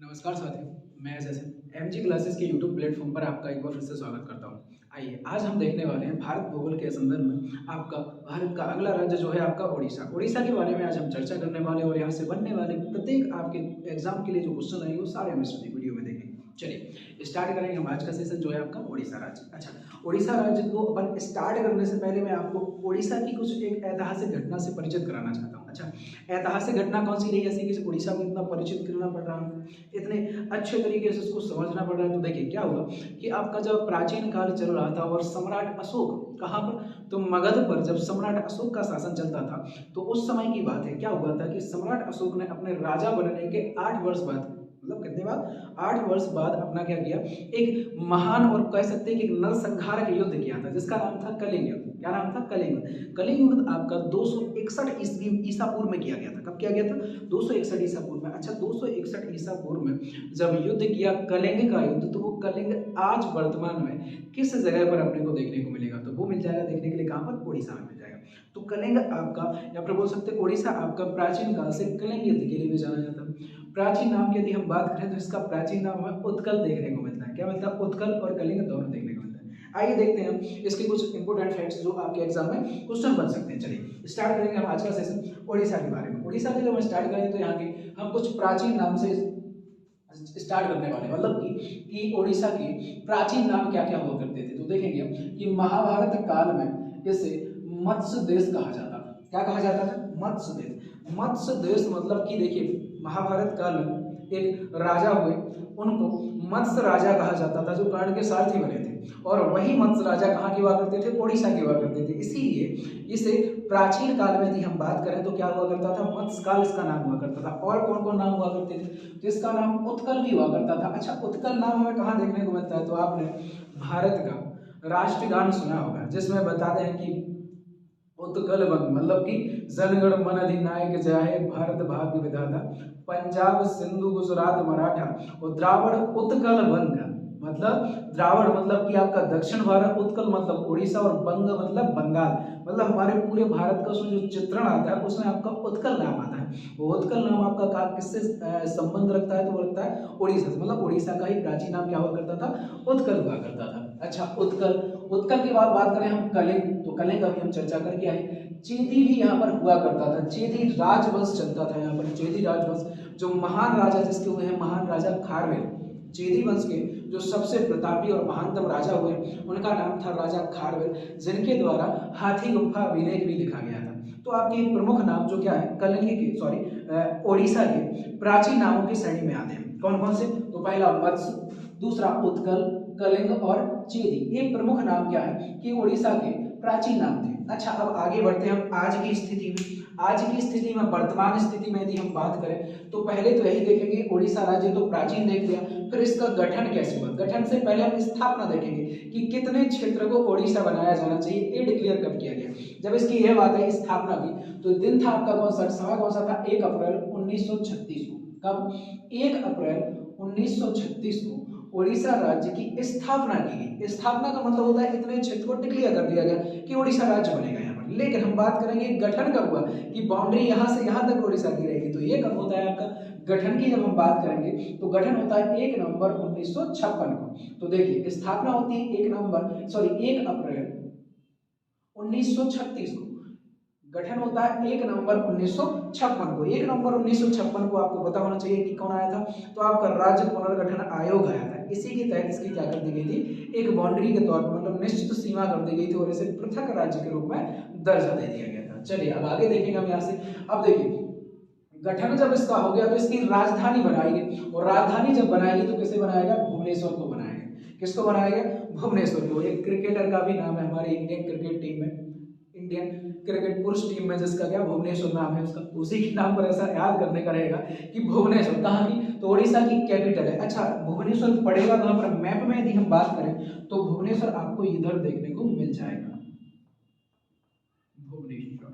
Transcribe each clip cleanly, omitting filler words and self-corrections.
नमस्कार साथियों, मैं जैसे एमजी क्लासेस के यूट्यूब प्लेटफॉर्म पर आपका एक बार फिर से स्वागत करता हूं। आइए आज हम देखने वाले हैं भारत भूगोल के संदर्भ में आपका भारत का अगला राज्य जो है आपका उड़ीसा। उड़ीसा के बारे में आज हम चर्चा करने वाले और यहाँ से बनने वाले प्रत्येक आपके एग्जाम के लिए जो क्वेश्चन आएंगे वो सारे हम इस वीडियो में देखेंगे। चलिए स्टार्ट करेंगे हम आज का सेशन जो है आपका उड़ीसा राज्य। अच्छा, उड़ीसा राज्य को अपन स्टार्ट करने से पहले मैं आपको उड़ीसा की कुछ एक ऐतिहासिक घटना से परिचित कराना चाहता हूँ। अच्छा, ऐतिहासिक घटना कौन सी रही ऐसी कि उड़ीसा को इतना परिचित करना पड़ रहा है, इतने अच्छे तरीके से उसको समझना पड़ रहा है। तो देखिए क्या हुआ कि आपका जब प्राचीन काल चल रहा था और सम्राट अशोक कहाँ पर, तो मगध पर जब सम्राट अशोक का शासन चलता था तो उस समय की बात है। क्या हुआ था कि सम्राट अशोक ने अपने राजा बनने के 8 वर्ष बाद, मतलब कितने बाद, 8 वर्ष बाद अपना क्या किया, एक महान और कह सकते हैं कि एक नरसंहारक युद्ध किया था जिसका नाम था कलिंग युद्ध। क्या नाम था? कलिंग युद्ध। कलिंग युद्ध आपका 261 ईसा पूर्व में किया गया था। कब किया गया था? 261 ईसा पूर्व में। अच्छा, 261 ईसा पूर्व में जब युद्ध किया कलिंग का युद्ध, तो वो कलिंग आज वर्तमान में किस जगह पर अपने को देखने को मिलेगा? तो वो मिल जाएगा देखने के लिए कहाँ पर? उड़ीसा में मिल जाएगा। तो कलिंग आपका, या फिर बोल सकते हैं उड़ीसा आपका प्राचीन काल से कलिंग युद्ध के लिए भी जाना जाता है। प्राचीन नाम की यदि हम बात करें तो इसका प्राचीन नाम हमें उत्कल देखने को मिलता है। क्या मिलता है? उत्कल और कलिंग दोनों देखने को मिलता है। आइए देखते हैं इसके कुछ इंपोर्टेंट फैक्ट्स जो आपके एग्जाम में क्वेश्चन बन सकते हैं। चलिए स्टार्ट करेंगे हम आज का सेशन उड़ीसा के बारे में। उड़ीसा के जब हम स्टार्ट करेंगे तो यहाँ के हम कुछ प्राचीन नाम से स्टार्ट करने वाले, मतलब कि उड़ीसा के प्राचीन नाम क्या क्या हुआ करते थे। तो देखेंगे कि महाभारत काल में इसे मत्स्य देश कहा जाता था। क्या कहा जाता था? मत्स्य देश। मत्स्य देश मतलब कि देखिए महाभारत काल में एक राजा हुए, उनको मत्स्य राजा कहा जाता था जो कर्ण के सारथी बने थे। और वही मत्स्य राजा कहाँ की हुआ करते थे? उड़ीसा की हुआ करते थे। इसीलिए इसे प्राचीन काल में यदि हम बात करें तो क्या हुआ करता था? मत्स्य काल इसका नाम हुआ करता था। और कौन कौन नाम हुआ करते थे? तो इसका नाम उत्कल भी हुआ करता था। अच्छा, उत्कल नाम हमें कहाँ देखने को मिलता है? तो आपने भारत का राष्ट्रगान सुना होगा जिसमें बताते हैं कि उत्कल बंग, मतलब कि जनगण मन अधिनायक जाहे, भारत भाग्य विधाता, पंजाब सिंधु गुजरात मराठा और द्रावड़ उत्कल बंग। मतलब द्रावड़ मतलब कि आपका दक्षिण भारत, उत्कल मतलब उड़ीसा और बंग मतलब बंगाल। मतलब हमारे पूरे भारत का उसमें जो चित्रण आता है उसमें आपका उत्कल नाम आता है। वो उत्कल नाम आपका किससे संबंध रखता है? तो वो रखता है उड़ीसा से। मतलब उड़ीसा का ही प्राचीन नाम क्या हुआ करता था? उत्कल हुआ करता था। अच्छा, उत्कल। उत्कल की बात करें हम कलिंग, तो कलिंग का भी हम चर्चा करके आए। चेदी भी यहाँ पर हुआ करता था। चेदी राजवंश चलता था यहाँ पर। चेदी राजवंश, जो महान राजा जिसके हुए हैं महान राजा खारवेल। चेदी वंश के जो सबसे प्रतापी और महानतम राजा हुए उनका नाम था राजा खारवेल, जिनके द्वारा हाथी गुम्फा अभिलेख भी लिखा गया था। तो आपके प्रमुख नाम जो क्या है कलिंग के उड़ीसा के प्राचीन नामों की श्रेणी में आते हैं। कौन कौन से? तो पहला मत्स्य, दूसरा उत्कल, कलिंग और चेदी। ये प्रमुख नाम क्या है कि उड़ीसा के प्राचीन नाम थे। अच्छा, अब आगे बढ़ते हैं हम आज की स्थिति में। आज की स्थिति में, वर्तमान स्थिति में यदि हम बात करें तो पहले तो यही देखेंगे उड़ीसा राज्य तो प्राचीन देख लिया, फिर इसका गठन कैसे हुआ। गठन से पहले हम स्थापना देखेंगे कि कितने क्षेत्र को उड़ीसा बनाया जाना चाहिए, ये डिक्लेयर कब किया गया। जब इसकी यह बात है स्थापना की, तो दिन था आपका कौन सा, समय कौन सा था? 1 अप्रैल 1936 को। कब? 1 अप्रैल 1936 को उड़ीसा राज्य की स्थापना की गई। स्थापना का मतलब होता है इतने क्षेत्र को डिक्लेयर कर दिया गया कि उड़ीसा राज्य बनेगा यहाँ पर। लेकिन हम बात करेंगे गठन कब हुआ, कि बाउंड्री यहाँ से यहाँ तक उड़ीसा की रहेगी। तो ये कब होता है आपका? गठन की जब हम बात करेंगे तो गठन होता है 1 नवंबर 1956 को। तो देखिए स्थापना होती है 1 अप्रैल 1936 को। गठन होता है 1 नवंबर 1956 को। 1 नवंबर 1956 को आपको पता होना चाहिए कि कौन आया था? तो आपका राज्य पुनर्गठन आयोग आया था। इसी के तहत इसकी क्या कर दी गई थी? एक बाउंड्री के तौर पर, मतलब निश्चित सीमा कर दी गई थी और इसे पृथक राज्य के रूप में दर्जा दे दिया गया था। चलिए अब आगे देखेंगे हम यहाँ से। अब देखिए गठन जब इसका हो गया तो इसकी राजधानी बनाएगी, और राजधानी जब बनाएगी तो किसे बनाएगा? भुवनेश्वर को बनाएगा। किसको बनाएगा? भुवनेश्वर को। एक क्रिकेटर का भी नाम है हमारे इंडियन क्रिकेट टीम में, इंडियन क्रिकेट पुरुष टीम में जिसका क्या भुवनेश्वर नाम है, उसका उसी के नाम पर ऐसा याद करने का रहेगा कि भुवनेश्वर कहाँ की? तो उड़ीसा की कैपिटल है। अच्छा, भुवनेश्वर पड़ेगा कहाँ पर? मैप में यदि हम बात करें तो भुवनेश्वर आपको इधर देखने को मिल जाएगा। भुवनेश्वर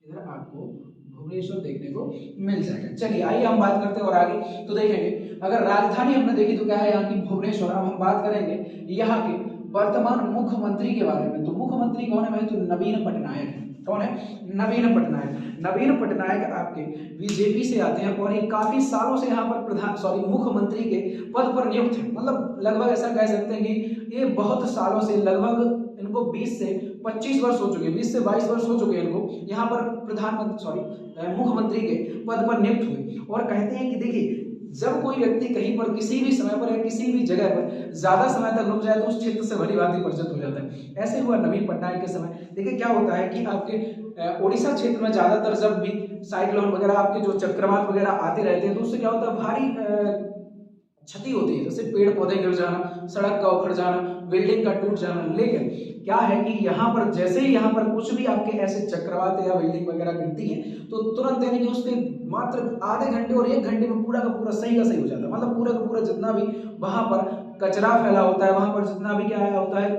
इधर आपको भुवनेश्वर देखने को मिल जाएगा। चलिए आइए हम बात करते हैं और आगे तो देखेंगे। अगर राजधानी हमने देखी तो क्या है यहाँ की? भुवनेश्वर। अब हम बात करेंगे यहाँ के वर्तमान मुख्यमंत्री के बारे में। तो मुख्यमंत्री कौन है भाई? तो नवीन पटनायक है। कौन है? नवीन पटनायक। नवीन पटनायक आपके बीजेपी से आते हैं और ये काफी सालों से यहाँ पर मुख्यमंत्री के पद पर नियुक्त है। मतलब लगभग ऐसा कह सकते हैं कि ये बहुत सालों से, लगभग इनको 20 से 25 वर्ष हो चुके, 20 से 22 वर्ष हो चुके इनको यहाँ पर मुख्यमंत्री के पद पर नियुक्त हुए। और कहते हैं कि देखिए, जब कोई व्यक्ति कहीं पर किसी भी समय पर या किसी भी जगह पर ज्यादा समय तक रुक जाए तो उस क्षेत्र से भली भांति परिचित हो जाता है। ऐसे हुआ नवीन पटनायक के समय। देखिए क्या होता है कि आपके उड़ीसा क्षेत्र में ज्यादातर जब भी साइक्लोन वगैरह, आपके जो चक्रवात वगैरह आते रहते हैं तो उससे क्या होता है, भारी क्षति होती है, जैसे पेड़ पौधे गिर जाना, सड़क का उखड़ जाना, बिल्डिंग का टूट जाना। लेकिन क्या है कि यहाँ पर जैसे ही यहाँ पर कुछ भी आपके ऐसे चक्रवात या बिल्डिंग वगैरह गिरती है तो तुरंत, यानी कि उसके मात्र आधे घंटे और 1 घंटे में पूरा का पूरा सही का सही हो जाता है। मतलब पूरा का पूरा जितना भी वहां पर कचरा फैला होता है, वहां पर जितना भी क्या होता है,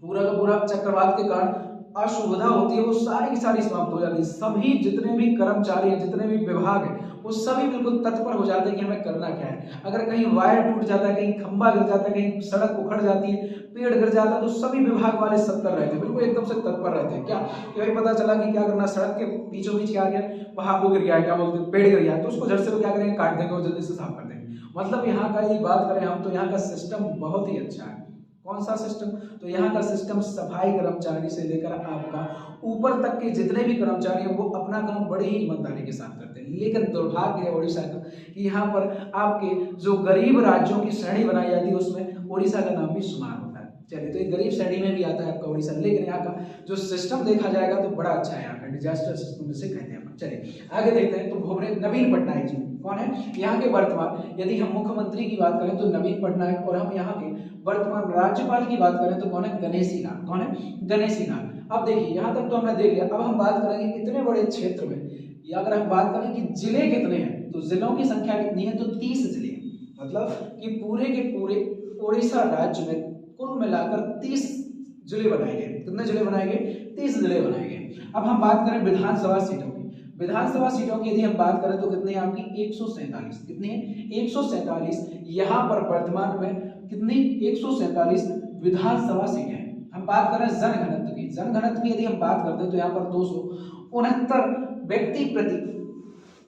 पूरा का पूरा चक्रवात के कारण असुविधा होती है, वो सारी की सारी समाप्त हो जाती है। सभी जितने भी कर्मचारी हैं, जितने भी विभाग हैं, वो सभी बिल्कुल तत्पर हो जाते हैं कि हमें करना क्या है। अगर कहीं वायर टूट जाता है, कहीं खंभा गिर जाता है, कहीं सड़क उखड़ जाती है, पेड़ गिर जाता है, तो सभी विभाग वाले सत्तर रहते हैं, बिल्कुल एकदम से तत्पर रहते हैं। क्या भाई पता चला कि क्या करना, सड़क के बीचों बीच क्या गया, वहां वो गिर गया है, क्या बोलते हैं, पेड़ गिर गया, तो उसको झट से वो क्या करेंगे, काट देंगे और जल्दी से साफ कर देंगे। मतलब यहाँ का यदि बात करें हम तो यहाँ का सिस्टम बहुत ही अच्छा है। कौन सा सिस्टम? तो यहाँ का सिस्टम सफाई कर्मचारी से लेकर आपका ऊपर तक के जितने भी कर्मचारी हैं वो अपना काम बड़े ही ईमानदारी के साथ करते हैं। लेकिन दुर्भाग्य है उड़ीसा का कि यहाँ पर आपके जो गरीब राज्यों की श्रेणी बनाई जाती है उसमें उड़ीसा का नाम भी शुमार होता है। चलिए, तो ये गरीब श्रेणी में भी आता है आपका उड़ीसा, लेकिन यहाँ का जो सिस्टम देखा जाएगा तो बड़ा अच्छा है, यहाँ का डिजास्टर सिस्टम जिसे कहते हैं। चलिए आगे देखते हैं। तो नवीन पटनायक जी कौन है? यहाँ के वर्तमान, यदि हम मुख्यमंत्री की बात करें तो नवीन पटनायक, और हम यहाँ के वर्तमान राज्यपाल की बात करें तो कौन है? गणेशी लाल। कौन है? गणेशी लाल। अब देखिए यहाँ तक तो हमने देख लिया। अब हम बात करेंगे इतने बड़े क्षेत्र में, या अगर हम बात करें कि जिले कितने हैं, तो जिलों की संख्या कितनी है? तो 30 जिले। मतलब कि पूरे के पूरे उड़ीसा राज्य में कुल मिलाकर 30 जिले बनाए गए। कितने जिले बनाए गए? 30 जिले बनाए गए। अब हम बात करें विधानसभा सीटों की। विधानसभा सीटों की यदि हम बात करें तो कितनी है आपकी? 147। कितनी है? 147। यहाँ पर वर्तमान में कितनी? 147 विधानसभा सीटें हैं। हम बात करें जनघनत्व की। जनघनत्व की यदि हम बात करते हैं तो यहाँ पर 269 व्यक्ति प्रति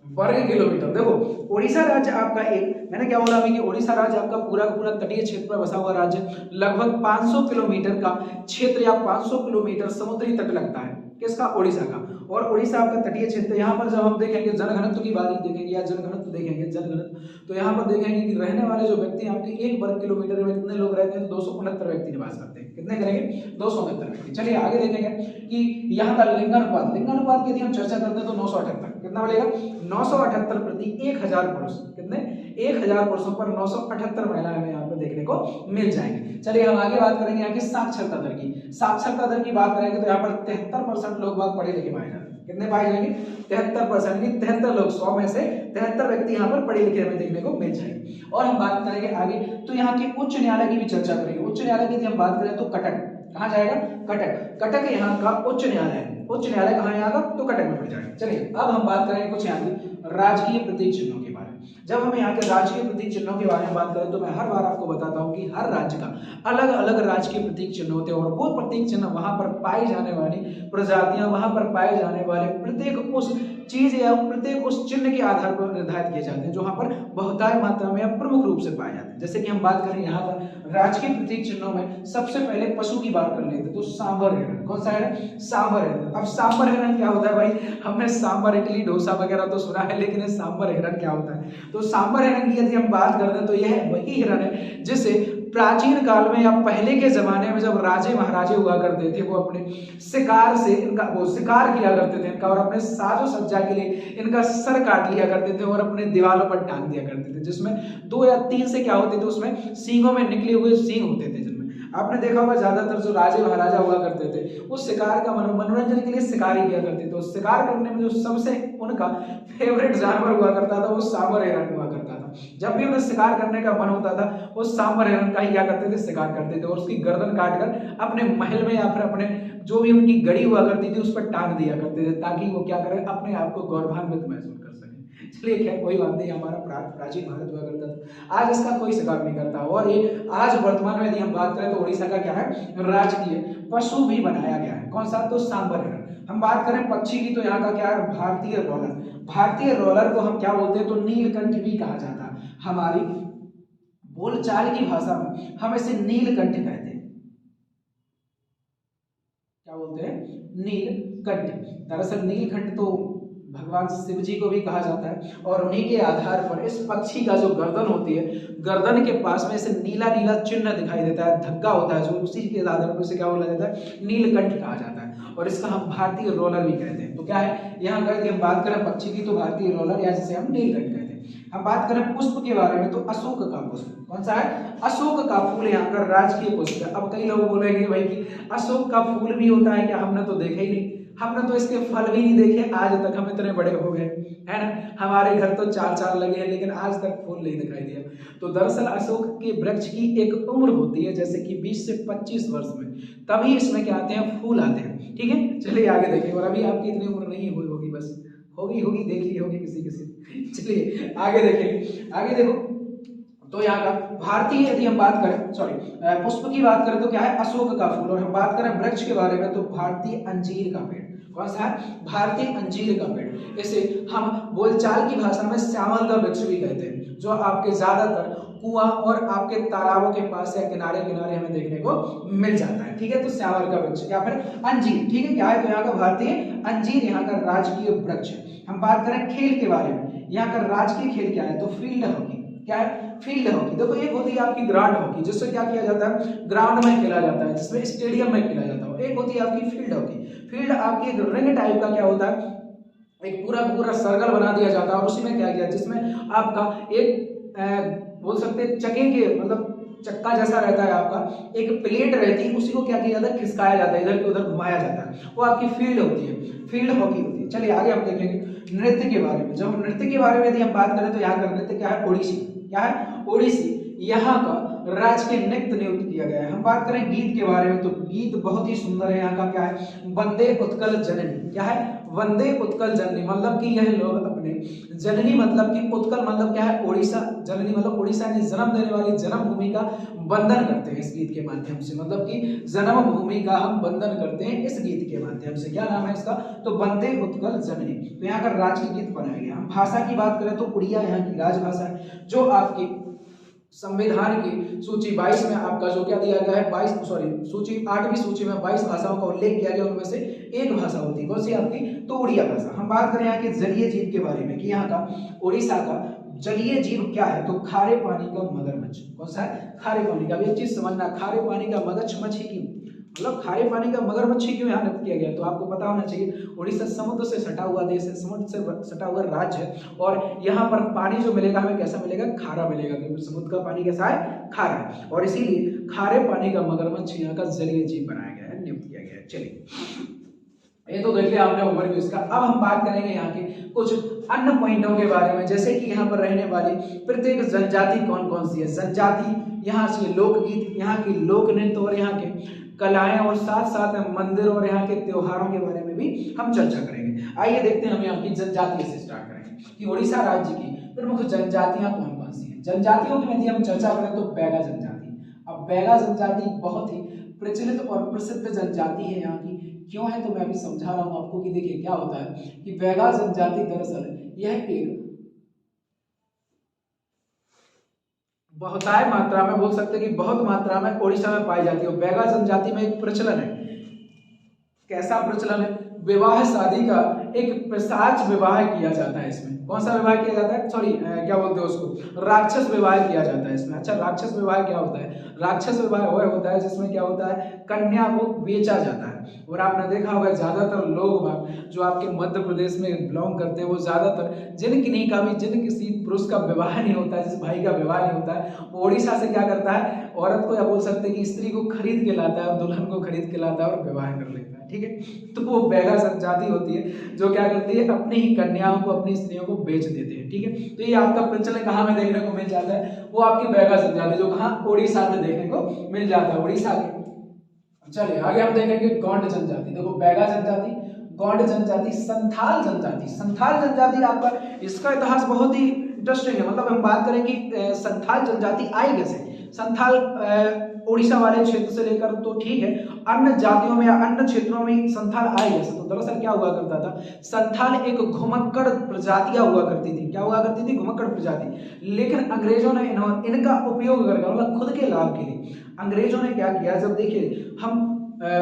वर्ग किलोमीटर। देखो उड़ीसा राज्य आपका एक, मैंने क्या बोला अभी कि उड़ीसा राज्य आपका पूरा का पूरा तटीय क्षेत्र पर बसा हुआ राज्य, लगभग 500 किलोमीटर का क्षेत्र या 500 किलोमीटर समुद्री तट लगता है। किसका? उड़ीसा का। और उड़ीसा आपका तटीय क्षेत्र। यहाँ पर जब हम देखेंगे जनघनत्व की बात देखेंगे या जनघनत्व देखेंगे, जनघनत्व, तो यहाँ पर देखेंगे कि रहने वाले जो व्यक्ति आपके 1 वर्ग किलोमीटर में कितने लोग रहते हैं? तो 269 व्यक्ति निवास करते हैं। कितने करेंगे? 269 व्यक्ति। चलिए आगे देखेंगे कि यहाँ का लिंगानुपात। लिंगानुपात की यदि हम चर्चा करते हैं तो 978। कितना बढ़ेगा? 978 प्रति 1000 पुरुष। कितने? 1000 पुरुषों पर 978 महिलाएं हमें यहाँ पर देखने को मिल जाएंगी। चलिए हम आगे बात करेंगे यहाँ की साक्षरता दर की। साक्षरता दर की बात करेंगे तो यहाँ पर 73% लोग बाग पढ़े लिखे पाए जाते हैं। कितने पाए जाएंगे? 73%। 73 लोग, 100 में से 73 व्यक्ति यहाँ पर पढ़े लिखे हमें देखने को मिल जाएंगे। और हम बात करेंगे आगे तो यहाँ के उच्च न्यायालय की भी चर्चा करेंगे। उच्च न्यायालय की यदि हम बात करें तो कटक। कहाँ जाएगा? कटक। कटक यहाँ का उच्च न्यायालय है। उच्च न्यायालय कहाँ आएगा? तो कटक में पड़ जाएगा। चलिए अब हम बात करेंगे कुछ यहाँ की राजकीय प्रतीक चिन्हों के बारे में। जब हम यहाँ के राजकीय प्रतीक चिन्हों के बारे में बात करें तो मैं हर बार आपको बताता हूँ कि हर राज्य का अलग अलग राजकीय प्रतीक चिन्ह होते हैं, और वो प्रतीक चिन्ह वहां पर पाई जाने वाली प्रजातियां, वहां पर पाए जाने वाले प्रत्येक उस चीज या प्रत्येक उस चिन्ह के आधार पर निर्धारित किए जाते हैं, जो वहां पर बहुतायत मात्रा में या प्रमुख रूप से पाए जाते हैं। जैसे कि हम बात करें यहाँ पर राजकीय प्रतीक चिन्हों में सबसे पहले पशु की बात कर लेते तो सांभर हिरण। कौन सा है? सांभर हिरण। अब सांभर हिरण क्या होता है भाई? हमने सांभर इडली डोसा वगैरह तो सुना है, लेकिन सांभर हिरण क्या होता है? तो सांभर हिरण की यदि हम बात करते हैं तो यह वही हिरण है जिसे प्राचीन काल में या पहले के जमाने में जब राजे महाराजे हुआ करते थे वो अपने शिकार से इनका वो शिकार किया करते थे इनका, और अपने साजो सज्जा के लिए इनका सर काट लिया करते थे और अपने दीवारों पर टांग दिया करते थे, जिसमें 2 या 3 से क्या होते थे, उसमें सींगों में निकले हुए सींग होते थे। जिनमें आपने देखा होगा ज्यादातर जो राजे महाराजा हुआ करते थे वो शिकार का मनोरंजन के लिए शिकार ही किया करते थे। शिकार करने में जो सबसे उनका फेवरेट जानवर हुआ करता था वो सांभर हिरण हुआ करता था। जब भी उन्हें शिकार करने का मन होता था वो सांभर हिरण का ही क्या करते थे? शिकार करते थे, और उसकी गर्दन काटकर अपने महल में या फिर अपने जो भी उनकी गड़ी हुआ करती थी उस पर टांग दिया करते थे, ताकि वो क्या करें? अपने आप को गौरवान्वित महसूस कर सके। चलिए खैर कोई बात नहीं, हमारा प्राचीन भारत हुआ करता था, आज इसका कोई शिकार नहीं करता। और ये आज वर्तमान में यदि हम बात करें तो उड़ीसा का क्या है? राजकीय पशु भी बनाया गया है। कौन सा? तो सांबर हिरण। हम बात करें पक्षी की तो यहाँ का क्या है? भारतीय रोलर। भारतीय रोलर को हम क्या बोलते हैं? तो नीलकंठ भी कहा जाता है। हमारी बोलचाल की भाषा में हम इसे नीलकंठ कहते हैं। क्या बोलते हैं? नीलकंठ। दरअसल नीलकंठ तो भगवान शिव जी को भी कहा जाता है और उन्हीं के आधार पर इस पक्षी का जो गर्दन होती है, गर्दन के पास में इसे नीला नीला चिन्ह दिखाई देता है, धब्बा होता है, जो उसी के आधार पर इसे क्या बोला जाता है? नीलकंठ कहा जाता है और इसका हम भारतीय रोलर भी कहते हैं। तो क्या है यहाँ अगर हम बात करें पक्षी की तो भारतीय रोलर या जिसे हम नीलकंठ कहते हैं। हम बात करें पुष्प के बारे में तो अशोक का पुष्प। कौन सा है? अशोक का फूल यहाँ का राजकीय पुष्प है। अब कई लोग बोलेंगे भाई कि अशोक का फूल भी होता है क्या? हमने तो देखा ही नहीं, हमने तो इसके फल भी नहीं देखे आज तक, हम इतने बड़े हो गए, है ना? हमारे घर तो 4 लगे हैं लेकिन आज तक फूल नहीं दिखाई दिया। तो दरअसल अशोक के वृक्ष की एक उम्र होती है जैसे कि 20 से 25 वर्ष में, तभी इसमें क्या आते हैं? फूल आते हैं। ठीक है, चलिए आगे देखें। और अभी आपकी इतनी उम्र नहीं हुई होगी, बस होगी देख ली होगी किसी किसी। चलिए आगे देखें। आगे देखो तो यहाँ का भारतीय, यदि हम बात करें पुष्प की बात करें तो क्या है? अशोक का फूल। और हम बात करें वृक्ष के बारे में तो भारतीय अंजीर का पेड़। कौन सा है? भारतीय अंजीर का पेड़। इसे हम बोलचाल की भाषा में श्यामल का वृक्ष भी कहते हैं, जो आपके ज्यादातर कुआं और आपके तालाबों के पास या किनारे किनारे हमें देखने को मिल जाता है। ठीक है, तो श्यामल का वृक्ष या फिर अंजीर। ठीक है, क्या है? तो यहाँ का भारतीय अंजीर यहाँ का राजकीय वृक्ष है। हम बात करें खेल के बारे में, यहाँ का राजकीय खेल क्या है? तो फील्ड हॉकी। क्या है? Field hockey. देखो एक होती है आपकी ग्राउंड हॉकी, जिससे क्या किया जाता है? ग्राउंड में खेला जाता है, जिसमें स्टेडियम में खेला जाता है। एक होती है आपकी फील्ड हॉकी। फील्ड आपकी एक रिंग टाइप का क्या होता है? एक पूरा सर्कल बना दिया जाता है और उसी में क्या किया, जिसमें आपका एक बोल सकते हैं चके के मतलब चक्का जैसा रहता है, आपका एक प्लेट रहती है, उसी को क्या किया जाता है? खिसकाया जाता है, इधर से उधर घुमाया जाता है, वो आपकी फील्ड होती है, फील्ड हॉकी होती है। चलिए आगे हम देखेंगे नृत्य के बारे में। जब हम नृत्य के बारे में यदि हम बात करें तो यहाँ का नृत्य क्या है? ओडिसी। क्या है? ओडिसी यहाँ का राजकीय नृत्य नियुक्त किया गया है। हम बात करें गीत के बारे में तो गीत बहुत ही सुंदर है। यहाँ का क्या है? वंदे उत्कल जननी। क्या है? वंदे उत्कल जननी, मतलब कि यह लोग अपने जननी मतलब कि उत्कल मतलब क्या है? ओडिशा। जननी मतलब ओडिशा ने जन्म देने वाली जन्मभूमि का वंदन करते हैं इस गीत के माध्यम से, मतलब कि जन्मभूमि का हम वंदन करते हैं इस गीत के माध्यम से। क्या नाम है इसका? तो वंदे उत्कल जननी। तो यहाँ का राजकीय गीत बनाया गया। हम भाषा की बात करें तो उड़िया यहाँ की राजभाषा है, जो आपकी संविधान की सूची 22 में आपका जो क्या दिया गया है? 8वीं सूची में 22 भाषाओं का उल्लेख किया गया, उनमें से एक भाषा होती है। कौन सी आपकी? तो उड़िया भाषा। हम बात करें यहाँ के जलीय जीव के बारे में कि यहाँ का उड़ीसा का जलीय जीव क्या है? तो खारे पानी का मगरमच्छ। कौन सा है? खारे पानी का। अब एक चीज समझना, खारे पानी का मगरमच्छ ही क्यों, मतलब खारे पानी का मगरमच्छ क्यों यहाँ नृत्य किया गया? तो आपको पता होना चाहिए उड़ीसा समुद्र से सटा हुआ देश है, समुद्र से सटा हुआ राज्य है और यहाँ पर पानी जो मिलेगा हमें कैसा मिलेगा? खारा मिलेगा, क्योंकि समुद्र का पानी कैसा है? खारा है, और इसीलिए खारे पानी का मगरमच्छ यहाँ का जलीय जीव बनाया गया है, नियुक्त किया गया है। चलिए ये तो देख लिया आपने ओवरव्यू इसका। अब हम बात करेंगे यहाँ के कुछ अन्य पॉइंटों के बारे में, जैसे कि यहाँ पर रहने वाली प्रत्येक जनजाति कौन कौन सी है। जनजाति, यहाँ से लोकगीत, यहाँ की लोक नृत्य और यहाँ के कलाएं और साथ साथ मंदिर और यहाँ के त्योहारों के बारे में भी हम चर्चा करेंगे। आइए देखते हैं हम यहाँ की जनजाति से स्टार्ट करेंगे कि उड़ीसा राज्य की प्रमुख जनजातियां कौन कौन सी हैं। जनजातियों की यदि हम चर्चा करें तो बैगा जनजाति। अब बैगा जनजाति बहुत ही प्रचलित और प्रसिद्ध जनजाति है यहाँ की। क्यों है? तो मैं अभी समझा रहा हूँ आपको कि देखिए क्या होता है कि बैगा जनजाति दरअसल यह एक बहुतायत मात्रा में, बोल सकते हैं कि बहुत मात्रा में उड़ीसा में पाई जाती है। बैगा जनजाति में एक प्रचलन है। कैसा प्रचलन है? विवाह शादी का एक पिशाच विवाह किया जाता है इसमें। कौन सा विवाह किया जाता है? क्या बोलते हैं उसको? राक्षस विवाह किया जाता है इसमें। अच्छा, राक्षस विवाह क्या होता है? राक्षस विवाह वह होता है जिसमें क्या होता है? कन्या को बेचा जाता है। और आपने देखा होगा ज्यादातर लोग जो आपके मध्य प्रदेश में बिलोंग करते हैं, वो ज्यादातर जिन किसी पुरुष का विवाह नहीं होता है, जिस भाई का विवाह नहीं होता है, वो उड़ीसा से क्या करता है? औरत को, या बोल सकते हैं कि स्त्री को खरीद के लाता है और दुल्हन को खरीद के लाता है और विवाह कर लेता है। ठीक है, तो वो बैगा जनजाति होती है जो क्या करती है? अपनी ही कन्याओं को, अपनी स्त्रियों को बेच देते हैं। ठीक है, तो ये आपका प्रचलन कहाँ में देखने को मिल जाता है? वो आपकी बैगा जनजाति, जो कहाँ? उड़ीसा में देखने को मिल जाता है, उड़ीसा के। चलिए आगे हम देखेंगे गौंड जनजाति। देखो बैगा जनजाति, गौंड जनजाति, संथाल जनजाति। संथाल जनजाति आपका, इसका इतिहास बहुत ही इंटरेस्टिंग है। मतलब हम बात करें कि संथाल जनजाति आई कैसे? संथाल उड़ीसा वाले क्षेत्र से लेकर तो ठीक है, अन्य जातियों में या अन्य क्षेत्रों में संथाल आए कैसे? तो दरअसल क्या हुआ करता था, संथाल एक घुमक्कड़ प्रजातियां हुआ करती थी। क्या हुआ करती थी? घुमक्कड़ प्रजाति। लेकिन अंग्रेजों ने इनका उपयोग करके, मतलब खुद के लाभ के लिए अंग्रेजों ने क्या किया, जब देखिए हम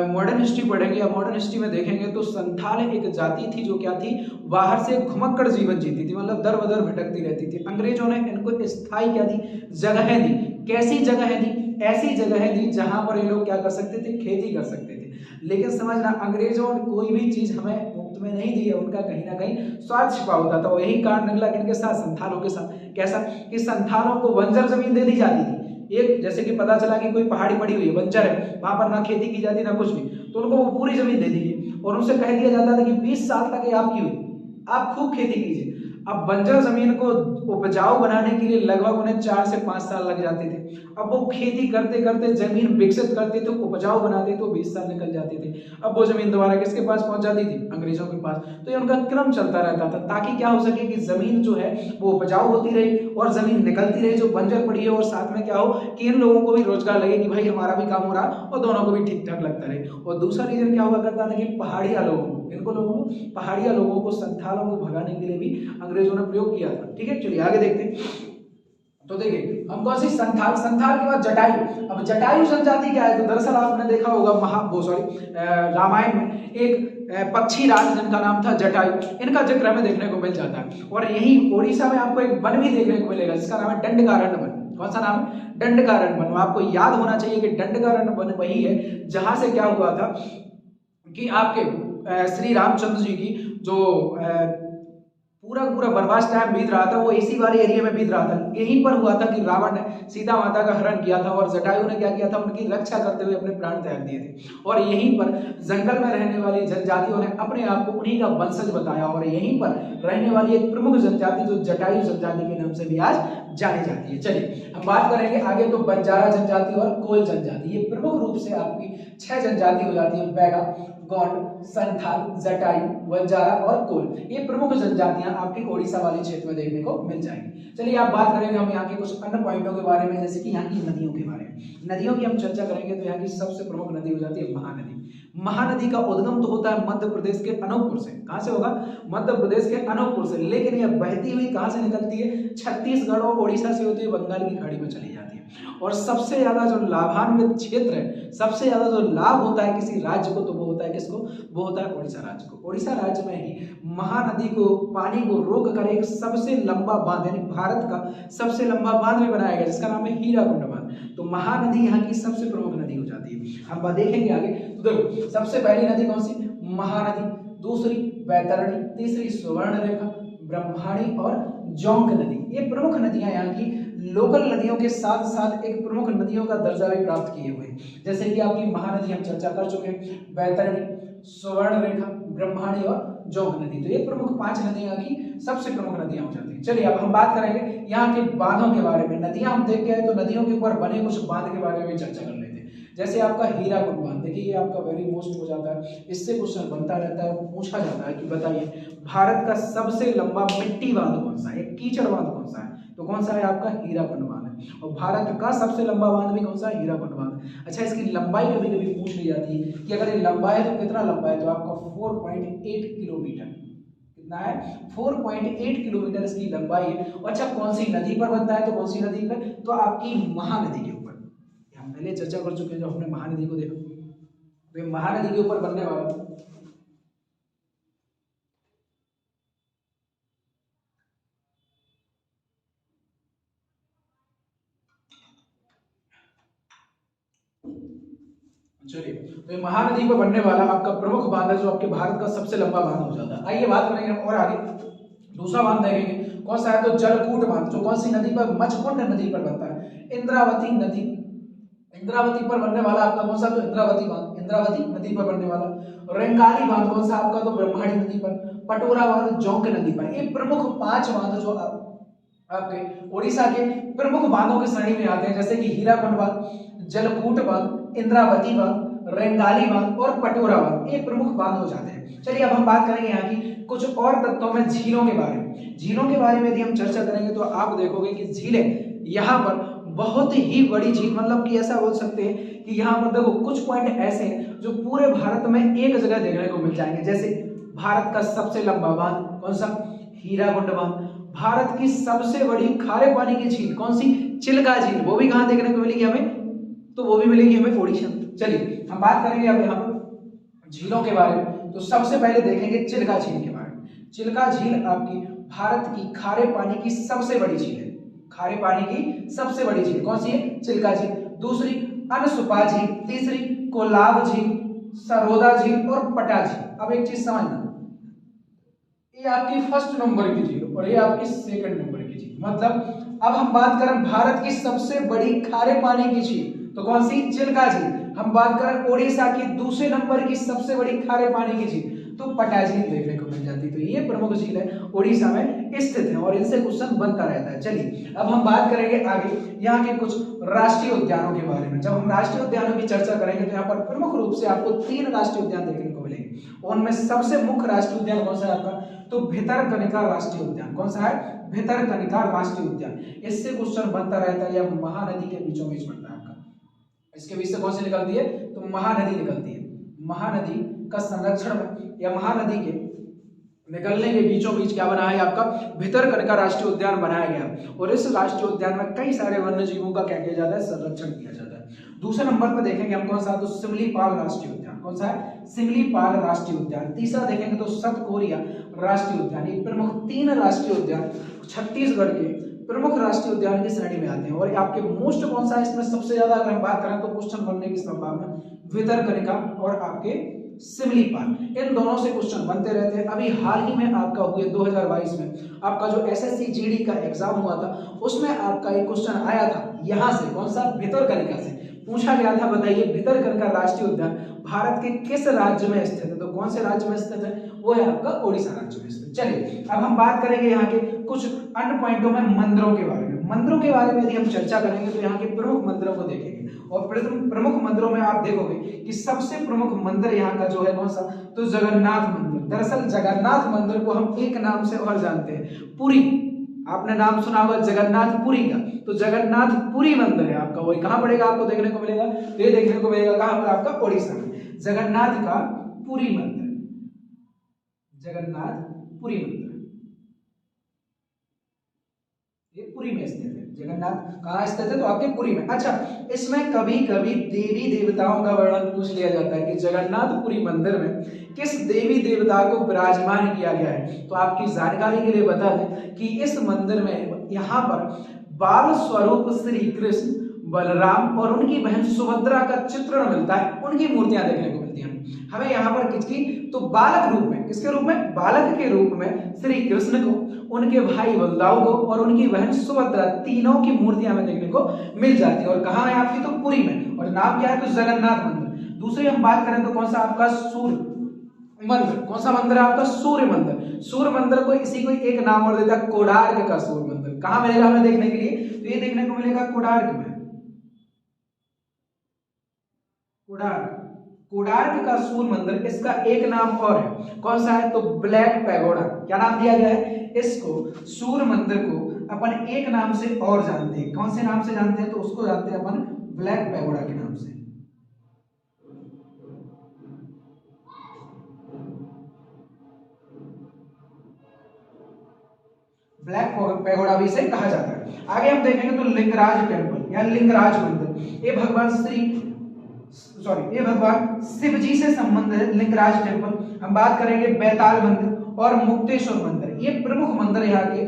मॉडर्न हिस्ट्री पढ़ेंगे या मॉडर्न हिस्ट्री में देखेंगे तो संथाल एक जाति थी जो क्या थी, बाहर से घुमक्कड़ जीवन जीती थी, मतलब दर बदर भटकती रहती थी। अंग्रेजों ने इनको स्थायी क्या दी, जगहें दी। कैसी जगहें दी? ऐसी जगहें दी जहां पर ये लोग क्या कर सकते थे, खेती कर सकते थे। लेकिन समझना, अंग्रेजों ने कोई भी चीज हमें मुफ्त में नहीं दी है, उनका कहीं ना कहीं स्वार्थ छिपा होता था। यही कारण निकला किनके साथ, संथालों के साथ। कैसा कि संथालों को बंजर जमीन दे दी जाती थी। एक जैसे कि पता चला कि कोई पहाड़ी पड़ी हुई है, बंजर है, वहां पर ना खेती की जाती ना कुछ भी, तो उनको वो पूरी जमीन दे दी गई और उनसे कह दिया जाता था कि 20 साल तक ये आपकी हुई, आप खूब खेती कीजिए। अब बंजर जमीन को उपजाऊ बनाने के लिए लगभग उन्हें 4 से 5 साल लग जाते थे। अब वो खेती करते करते जमीन विकसित करते थे, उपजाऊ बनाते तो 20 साल निकल जाते थे। अब वो जमीन दोबारा किसके पास पहुंच जाती थी, अंग्रेजों के पास। तो ये उनका क्रम चलता रहता था ताकि क्या हो सके कि जमीन जो है वो उपजाऊ होती रहे और जमीन निकलती रहे जो बंजर पड़ी है, और साथ में क्या हो कि इन लोगों को भी रोजगार लगे कि भाई हमारा भी काम हो रहा और दोनों को भी ठीक ठाक लगता रहे। और दूसरा रीजन क्या हुआ करता था कि पहाड़िया लोगों को, इनको लोगों को, पहाड़िया लोगों को, संथालों को भगाने के लिए भी अंग्रेजों ने प्रयोग किया था। ठीक है, चलिए आगे देखते हैं। तो देखिए हम कौन सी, संथाल, संथाल के बाद जटायु। अब जटायु जनजाति क्या है? तो दरअसल आपने देखा होगा रामायण में एक पक्षी राज जिनका नाम था जटायु, इनका जिक्र हमें देखने को मिल जाता है। और यही ओडिशा में आपको एक वन भी देखने को मिलेगा जिसका नाम है दंडकारण्य वन। कौन सा नाम है? दंडकारण्य वन। आपको याद होना चाहिए कि दंडकारण्य वन वही है जहां से क्या हुआ था कि आपके श्री रामचंद्र जी की जो पूरा पूरा वनवास टाइम बीत रहा था वो इसी वाले एरिया में बीत रहा था। यहीं पर हुआ था कि रावण ने सीता माता का हरण किया था और जटायु ने क्या किया था, उनकी रक्षा करते हुए अपने प्राण त्याग दिए थे। और यहीं पर जंगल में रहने वाली जनजातियों ने अपने आप को उन्हीं का वंशज बताया और यहीं पर रहने वाली एक प्रमुख जनजाति जो जटायु जनजाति के नाम से भी आज जानी जाती है। चलिए हम बात करेंगे आगे। तो बंजारा जनजाति और कोल जनजाति, ये प्रमुख रूप से आपकी 6 जनजाति हो जाती है। बैगा, गोंड, संथाल, जटायु, बंजारा और कोल, ये प्रमुख जनजातियां आपके ओडिशा वाले क्षेत्र में देखने को मिल जाएंगी। चलिए आप बात करेंगे हम यहाँ के कुछ अन्य पॉइंटों के बारे में, जैसे कि यहाँ की नदियों के बारे में। नदियों की हम चर्चा करेंगे तो यहाँ की सबसे प्रमुख नदी हो जाती है महानदी। महानदी का उद्गम तो होता है मध्य प्रदेश के अनूपपुर से। कहां से होगा? मध्य प्रदेश के अनूपपुर से। लेकिन यह बहती हुई कहां से निकलती है? छत्तीसगढ़ और ओडिशा से होती हुई बंगाल की खाड़ी में चली जाती है। और सबसे ज्यादा जो लाभान्वित क्षेत्र है, सबसे ज्यादा जो लाभ होता है किसी राज्य को, तो वो होता है किसको? वो होता है ओडिशा राज्य को। ओडिशा राज्य में ही महानदी को, पानी को रोक कर एक सबसे लंबा बांध, यानी भारत का सबसे लंबा बांध भी बनाया गया जिसका नाम है हीराकुंड बांध। तो महानदी यहाँ की सबसे प्रमुख नदी हो जाती है। हम देखेंगे आगे। तो देखो सबसे पहली नदी कौन सी? महानदी, दूसरी बैतरणी, तीसरी सुवर्णरेखा, ब्रह्मणी और जोंक नदी। ये प्रमुख नदियां यहाँ की लोकल नदियों के साथ साथ एक प्रमुख नदियों का दर्जा भी प्राप्त किए हुए हैं। जैसे कि आपकी महानदी हम चर्चा कर चुके हैं, बैतरणी, सुवर्णरेखा, ब्रह्मणी और जोंक नदी। तो ये प्रमुख 5 नदियां की सबसे प्रमुख नदियां हो जाती हैं। चलिए अब हम बात करेंगे यहाँ के बांधों के बारे में। नदियां हम देख के आए तो नदियों के ऊपर बने कुछ बांध के बारे में भी चर्चा कर लेते हैं। जैसे आपका हीराकुंड बांध, देखिए ये आपका वेरी मोस्ट हो जाता है, इससे क्वेश्चन बनता रहता है, पूछा जाता है कि बताइए भारत का सबसे लंबा मिट्टी बांध कौन सा है, कीचड़ बांध कौन सा है? तो कौन सा है? आपका हीराकुंड बांध है। और भारत का सबसे लंबा बांध भी कौन सा है? हीराकुंड बांध। अच्छा, इसकी लंबाई कभी कभी पूछ ली जाती है कि अगर ये लंबा है तो कितना लंबा है? तो आपका 4.8 किलोमीटर। कितना है? 4.8 किलोमीटर इसकी लंबाई है। अच्छा, कौन सी नदी पर बनता है? तो कौन सी नदी पर? तो आपकी महानदी के ऊपर। हम पहले चर्चा कर चुके हैं जब हमने महानदी को देखा। तो महानदी के ऊपर बनने वाला चलिए, तो महानदी पर बनने वाला आपका प्रमुख बांध है जो आपके भारत का सबसे लंबा बांध हो जाता है। आइए बात करेंगे और आगे दूसरा बांध देखेंगे कौन सा है? तो जलकूट बांध, जो कौन सी नदी पर? मचकुंड नदी पर बनता है। इंद्रावती नदी, इंद्रावती पर बनने वाला आपका कौन सा? तो इंद्रावती बांध, इंद्रावती नदी पर बनने वाला। रेंगाली बांध कौन सा आपका? तो ब्रह्मणी नदी पर। पटोरा बांध जोंक नदी पर। ये प्रमुख 5 बांध जो आपके ओडिशा के प्रमुख बांधों की श्रेणी में आते हैं, जैसे कि हीराकुंड बांध, जलकूट बांध, इंद्रावती बांध, रेंगाली बांध और पटोरा बांध। ये प्रमुख बांध हो जाते हैं। चलिए अब हम बात करेंगे यहाँ की कुछ और तत्वों में, झीलों के बारे में। झीलों के बारे में यदि हम चर्चा करेंगे तो आप देखोगे कि झीलें यहाँ पर बहुत ही बड़ी झील, मतलब कि ऐसा बोल सकते हैं कि यहाँ पर देखो कुछ पॉइंट ऐसे हैं जो पूरे भारत में एक जगह देखने को मिल जाएंगे। जैसे भारत का सबसे लंबा बांध कौन सा, हीराकुंड बांध। भारत की सबसे बड़ी खारे पानी की झील कौन सी, चिल्का झील, वो भी कहाँ देखने को मिलेगी हमें, तो वो भी मिलेगी हमें ओडिशा। चलिए हम बात करेंगे अब यहाँ पर झीलों के बारे में। तो सबसे पहले देखेंगे चिल्का झील के बारे में। चिल्का झील आपकी भारत की खारे पानी की सबसे बड़ी झील है। खारे पानी की सबसे बड़ी झील कौन सी है, चिल्का झील। दूसरी अनसुपा झील, तीसरी कोलाब झील, सरोदा झील और पटा झील। अब एक चीज समझना, ये आपकी फर्स्ट नंबर की झील और ये आपकी सेकंड नंबर की झील। मतलब अब हम बात करें भारत की सबसे बड़ी खारे पानी की झील तो कौन सी, चिल्का झील। हम बात करें ओडिशा की दूसरे नंबर की सबसे बड़ी खारे पानी की झील तो पटा झील देखने को मिल जाती है। तो ये प्रमुख झील है, ओडिशा में स्थित है और इनसे क्वेश्चन बनता रहता है। चलिए अब हम बात करेंगे आगे यहाँ के कुछ राष्ट्रीय उद्यानों के बारे में। जब हम राष्ट्रीय उद्यानों की चर्चा करेंगे तो यहाँ पर प्रमुख रूप से आपको 3 राष्ट्रीय उद्यान देखने को मिलेंगे। उनमें सबसे मुख्य राष्ट्रीय उद्यान कौन सा है आपका, तो भितरकनिका राष्ट्रीय उद्यान। कौन सा है, भितरकनिका राष्ट्रीय उद्यान। इससे क्वेश्चन बनता रहता है, यह महानदी के बीचों बीच बनता है आपका। इसके बीच से कौन सी निकलती है, तो महानदी निकलती है। महानदी का संरक्षण में या महानदी के निकलने के बीचों बीच क्या बना है आपका, भितरकनिका राष्ट्रीय उद्यान बनाया गया। और इस राष्ट्रीय उद्यान में कई सारे वन्य जीवों का क्या किया जाता है, संरक्षण किया जाता है। दूसरे नंबर पर देखेंगे हम कौन सा, तो सिमलीपाल राष्ट्रीय उद्यान। कौन सा है, सिमलीपाल राष्ट्रीय उद्यान। तीसरा देखेंगे तो सतकोरिया राष्ट्रीय उद्यान। ये प्रमुख 3 राष्ट्रीय उद्यान छत्तीसगढ़ के प्रमुख राष्ट्रीय उद्यान की श्रेणी में आते हैं। और आपके मोस्ट कौन सा है इसमें सबसे ज्यादा अगर हम बात करें तो क्वेश्चन बनने की संभावना भितरकनिका और आपके सिमलीपाल, इन दोनों से क्वेश्चन बनते रहते हैं। अभी हाल ही में आपका हुए 2022 में आपका जो एसएससी जीडी का एग्जाम हुआ था उसमें आपका एक क्वेश्चन आया था यहाँ से, कौन सा, भितरकनिका से पूछा गया था। बताइए भितरकनिका राष्ट्रीय उद्यान भारत के किस राज्य में स्थित है, तो कौन से राज्य में स्थित है, वो है आपका ओडिशा राज्य में स्थित। चलिए अब हम बात करेंगे यहाँ के कुछ अन्य पॉइंटों में मंदिरों के बारे में। मंदिरों के बारे में यदि हम चर्चा करेंगे तो यहाँ के प्रमुख मंदिरों को देखेंगे और प्रमुख मंदिरों में आप देखोगे कि सबसे प्रमुख मंदिर यहाँ का जो है कौन सा, तो जगन्नाथ मंदिर। दरअसल जगन्नाथ मंदिर को हम एक नाम से और जानते हैं, पुरी। आपने नाम सुना होगा जगन्नाथपुरी का, तो जगन्नाथपुरी मंदिर है आपका। वही कहाँ पड़ेगा, आपको देखने को मिलेगा, ये देखने को मिलेगा कहाँ पर, आपका ओडिशा में, जगन्नाथ का पुरी मंदिर। जगन्नाथपुरी मंदिर ये पुरी में स्थित है। जगन्नाथ कहाँ स्थित है, तो आपके पुरी में। अच्छा, इसमें कभी कभी देवी देवताओं का वर्णन पूछ लिया जाता है कि जगन्नाथपुरी मंदिर में किस देवी देवता को विराजमान किया गया है। तो आपकी जानकारी के लिए बता दें कि इस मंदिर में यहाँ पर बाल स्वरूप श्री कृष्ण, बलराम और उनकी बहन सुभद्रा का चित्रण मिलता है, उनकी मूर्तियां देखने को मिलती हैं हमें यहाँ पर। किसकी, तो बालक रूप में, किसके रूप में, बालक के रूप में श्री कृष्ण को, उनके भाई बलदाऊ को और उनकी बहन सुभद्रा, तीनों की मूर्तियां हमें देखने को मिल जाती है। और कहाँ है आपकी, तो पुरी में। और नाम क्या है, तो जगन्नाथ मंदिर। दूसरी हम बात करें तो कौन सा आपका, सूर्य मंदिर। कौन सा मंदिर है आपका, सूर्य मंदिर। सूर्य मंदिर को इसी को एक नाम और देता है, कोणार्क का सूर्य मंदिर। कहाँ मिलेगा हमें देखने के लिए, तो ये देखने को मिलेगा कोणार्क में। कोणार्क का सूर्य मंदिर, इसका एक नाम और है, कौन सा है, तो ब्लैक पैगोडा। क्या नाम दिया गया है इसको, सूर्य मंदिर को अपन एक नाम से और जानते हैं। कौन से नाम से जानते हैं, तो उसको जानते हैं अपन ब्लैक पैगोडा के नाम से। ब्लैक पैगोडा भी इसे कहा जाता है। आगे हम देखेंगे तो लिंगराज टेम्पल या लिंगराज मंदिर, ये भगवान शिव जी से संबंधित है लिंगराज टेम्पल। हम बात करेंगे बैताल मंदिर और मुक्तेश्वर मंदिर, ये प्रमुख मंदिर यहाँ के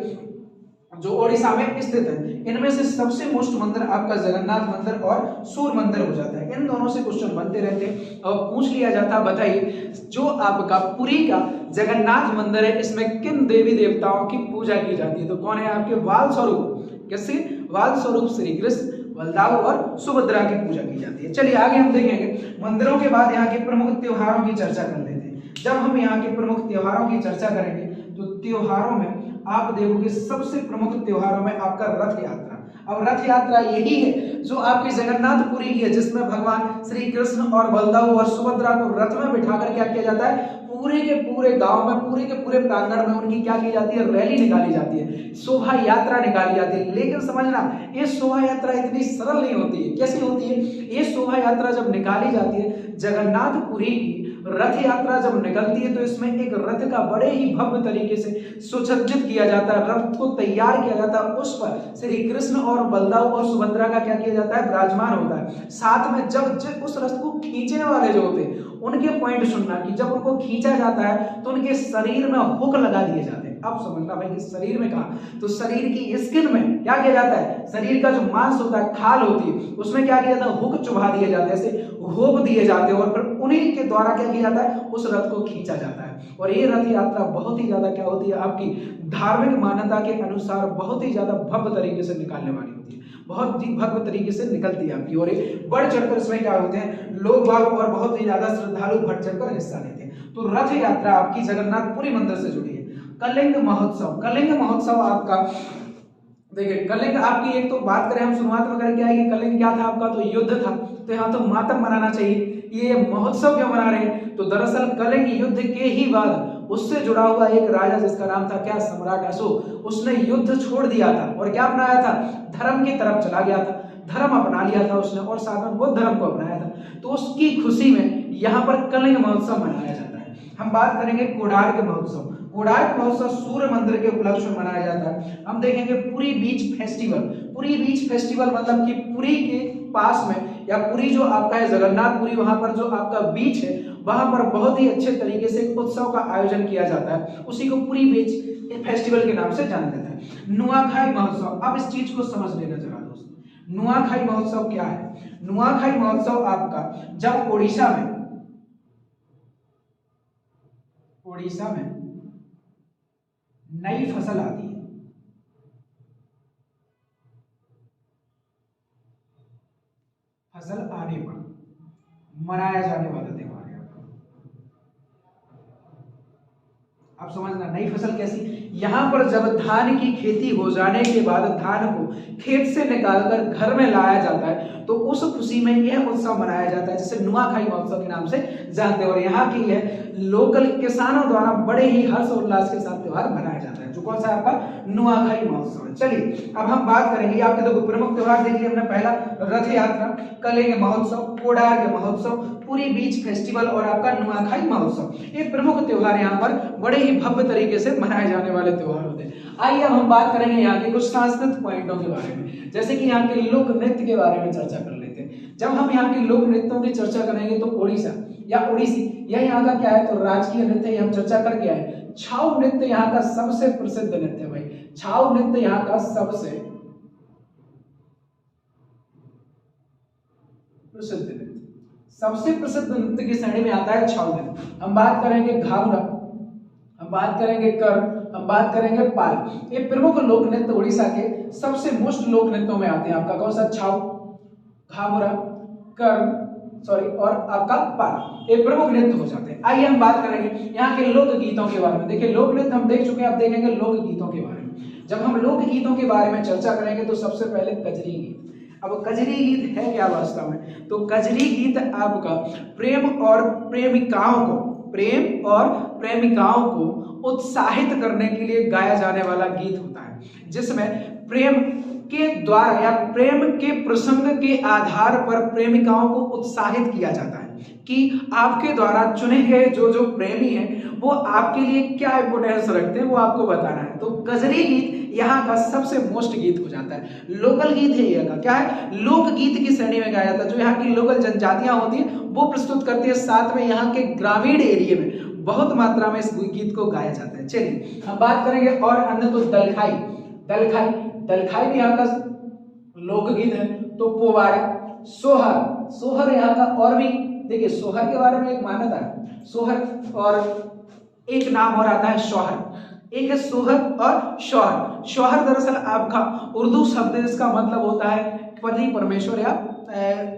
जो ओडिशा में स्थित है। इनमें से सबसे मोस्ट मंदिर आपका जगन्नाथ मंदिर और सूर्य मंदिर हो जाता है। इन दोनों से क्वेश्चन बनते रहते हैं और पूछ लिया जाता है, बताइए जो आपका पुरी का जगन्नाथ मंदिर है इसमें किन देवी देवताओं की पूजा की जाती है, तो कौन है आपके वाल स्वरूप, किससे, वाल स्वरूप श्री कृष्ण, बलदाऊ और सुभद्रा की पूजा की जाती है। चलिए आगे हम देखेंगे मंदिरों के बाद यहाँ के प्रमुख त्योहारों की चर्चा कर लेते हैं। जब हम यहाँ के प्रमुख त्योहारों की चर्चा करेंगे तो त्योहारों में आप देखोगे सबसे प्रमुख त्योहारों में आपका रथ यात्रा। अब रथ यात्रा यही है जो आपकी जगन्नाथपुरी की है, जिसमें भगवान श्री कृष्ण और बलदाऊ और सुभद्रा को रथ में बिठाकर क्या किया जाता है, पूरे के पूरे गांव में, पूरे के पूरे प्रांगण में उनकी क्या की जाती है, रैली निकाली जाती है, शोभा यात्रा निकाली जाती है। लेकिन समझना, ये शोभा यात्रा इतनी सरल नहीं होती है। कैसी होती है ये शोभा यात्रा? जब निकाली जाती है, जगन्नाथपुरी की रथ यात्रा जब निकलती है, तो इसमें एक रथ का बड़े ही भव्य तरीके से सुसज्जित किया जाता है, रथ को तैयार किया जाता है, उस पर श्री कृष्ण और बलदाऊ और सुभद्रा का क्या किया जाता है, विराजमान होता है। साथ में जब उस रथ को खींचने वाले जो होते हैं उनके पॉइंट सुनना कि जब उनको खींचा जाता है तो उनके शरीर में हुक लगा दिए जाते हैं। अब समझना भाई कि शरीर में कहा, तो शरीर की स्किन में क्या किया जाता है, शरीर का जो मांस होता है, खाल होती है, उसमें क्या किया जाता है, हुक चुभा दिए जाते हैं, ऐसे होप दिए जाते हैं, और फिर उन्हीं के द्वारा क्या किया जाता है, उस रथ को खींचा जाता है। और ये रथ यात्रा बहुत ही ज्यादा क्या होती है, आपकी धार्मिक मान्यता के अनुसार बहुत ही ज्यादा भव्य तरीके से निकालने वाली होती है, बहुत ही भव्य तरीके से निकलती है आपकी। और ये बढ़ चढ़कर इसमें क्या होते हैं, लोग बाग और बहुत ही ज्यादा श्रद्धालु बढ़ चढ़कर हिस्सा लेते हैं। तो रथ यात्रा आपकी जगन्नाथपुरी मंदिर से जुड़ी है। कलिंग महोत्सव, कलिंग महोत्सव आपका देखिए, कलिंग आपकी एक तो बात करें हम शुरुआत में करें क्या है कि कलिंग क्या था आपका, तो युद्ध था, तो यहाँ तो मातम मनाना चाहिए। ये महोत्सव क्यों मना रहे हैं, तो दरअसल कलिंग युद्ध के ही बाद उससे जुड़ा हुआ एक राजा जिसका नाम था क्या, सम्राट अशोक, उसने युद्ध छोड़ दिया था और क्या अपनाया था, धर्म की तरफ चला गया था, धर्म अपना लिया था उसने और साथ में बुद्ध धर्म को अपनाया था। तो उसकी खुशी में यहाँ पर कलिंग महोत्सव मनाया जाता है। हम बात करेंगे कोणार्क महोत्सव। कोणार्क महोत्सव सूर्य मंदिर के उपलक्ष्य में मनाया जाता है। हम देखेंगे Puri beach festival. Puri beach festival मतलब कि पुरी के पास में या पुरी जो आपका है जगन्नाथपुरी, वहां पर जो आपका बीच है वहां पर बहुत ही अच्छे तरीके से उत्सव का आयोजन किया जाता है, उसी को पुरी बीच फेस्टिवल के नाम से जाना जाता है। नुआखाई महोत्सव, अब इस चीज को समझ लेना जरा दोस्तों, नुआखाई महोत्सव क्या है। नुआखाई महोत्सव आपका जब उड़ीसा में नई फसल आती है, फसल आने पर मनाया जाने वाला त्योहार है। आप समझना, नई फसल कैसी, यहां पर जब धान की खेती हो जाने के बाद धान को खेत से निकालकर घर में लाया जाता है, तो उस खुशी में यह उत्सव मनाया जाता है जिसे नुआखाई महोत्सव के नाम से जानते हैं। और यहाँ की यह लोकल किसानों द्वारा बड़े ही हर्ष और उल्लास के साथ त्योहार मनाया जाता है, जो कौन सा आपका नुआखाई महोत्सव है। चलिए अब हम बात करेंगे, आपके दो प्रमुख त्योहार देख लिए हमने, पहला रथ यात्रा, कलिंग महोत्सव, कोणार्क महोत्सव, पुरी बीच फेस्टिवल और आपका नुआखाई महोत्सव। ये प्रमुख त्योहार यहाँ पर बड़े ही भव्य तरीके से मनाए जाने वाले त्योहार होते हैं। आइए अब हम बात करेंगे यहाँ के कुछ सांस्कृतिक पॉइंटों के बारे में, जैसे कि यहाँ के लोक नृत्य के बारे में चर्चा कर लेते हैं। जब हम यहाँ के लोक नृत्यों की चर्चा करेंगे तो ओडिशा या ओडिसी यह यहाँ का क्या है, तो राजकीय नृत्य हम चर्चा करके आए। छाऊ नृत्य यहाँ का सबसे प्रसिद्ध नृत्य है भाई, छाऊ नृत्य यहाँ का सबसे प्रसिद्ध नृत्य, सबसे प्रसिद्ध नृत्य की श्रेणी में आता है छाऊ नृत्य। हम बात करेंगे घाघरा, हम बात करेंगे कर, हम बात करेंगे पाल। ये प्रमुख लोक नृत्य उड़ीसा के सबसे मोस्ट लोक नृत्यों में आते हैं। आपका कौन सा, छाऊ, घाघरा, कर और आपका पाल, ये प्रमुख नृत्य हो जाते हैं। आइए हम बात करेंगे यहाँ के लोक गीतों के बारे में। देखिए लोक नृत्य हम देख चुके हैं, अब देखेंगे लोक गीतों के बारे में। जब हम लोक गीतों के बारे में चर्चा करेंगे तो सबसे पहले कजरी गीत। अब कजरी गीत है क्या वास्तव में, तो कजरी गीत आपका प्रेम और प्रेमिकाओं को उत्साहित करने के लिए गाया जाने वाला गीत होता है, जिसमें प्रेम के द्वारा या प्रेम के प्रसंग के आधार पर प्रेमिकाओं को उत्साहित किया जाता है कि आपके द्वारा चुने गए जो प्रेमी हैं वो आपके लिए क्या इंपोर्टेंस रखते हैं, वो आपको बताना है। तो कजरी गीत यहाँ का सबसे मोस्ट गीत हो जाता है। लोकल गीत है यहाँ का क्या है, लोक गीत की श्रेणी में गाया जाता है, जो यहाँ की लोकल जनजातियां होती हैं वो प्रस्तुत करती है, साथ में यहाँ के ग्रामीण एरिया में बहुत मात्रा में इस गीत को गाया जाता है। चलिए हम बात करेंगे और अन्य, तो दलखाई भी यहाँ का लोकगीत है। तो पोवाड़ा, सोहर यहाँ का, और भी देखिए सोहर के बारे में एक मान्यता है, सोहर और एक नाम और आता है शौहर, एक है सोहर और शौहर। शौहर दरअसल आपका उर्दू शब्द है जिसका मतलब होता है पति परमेश्वर या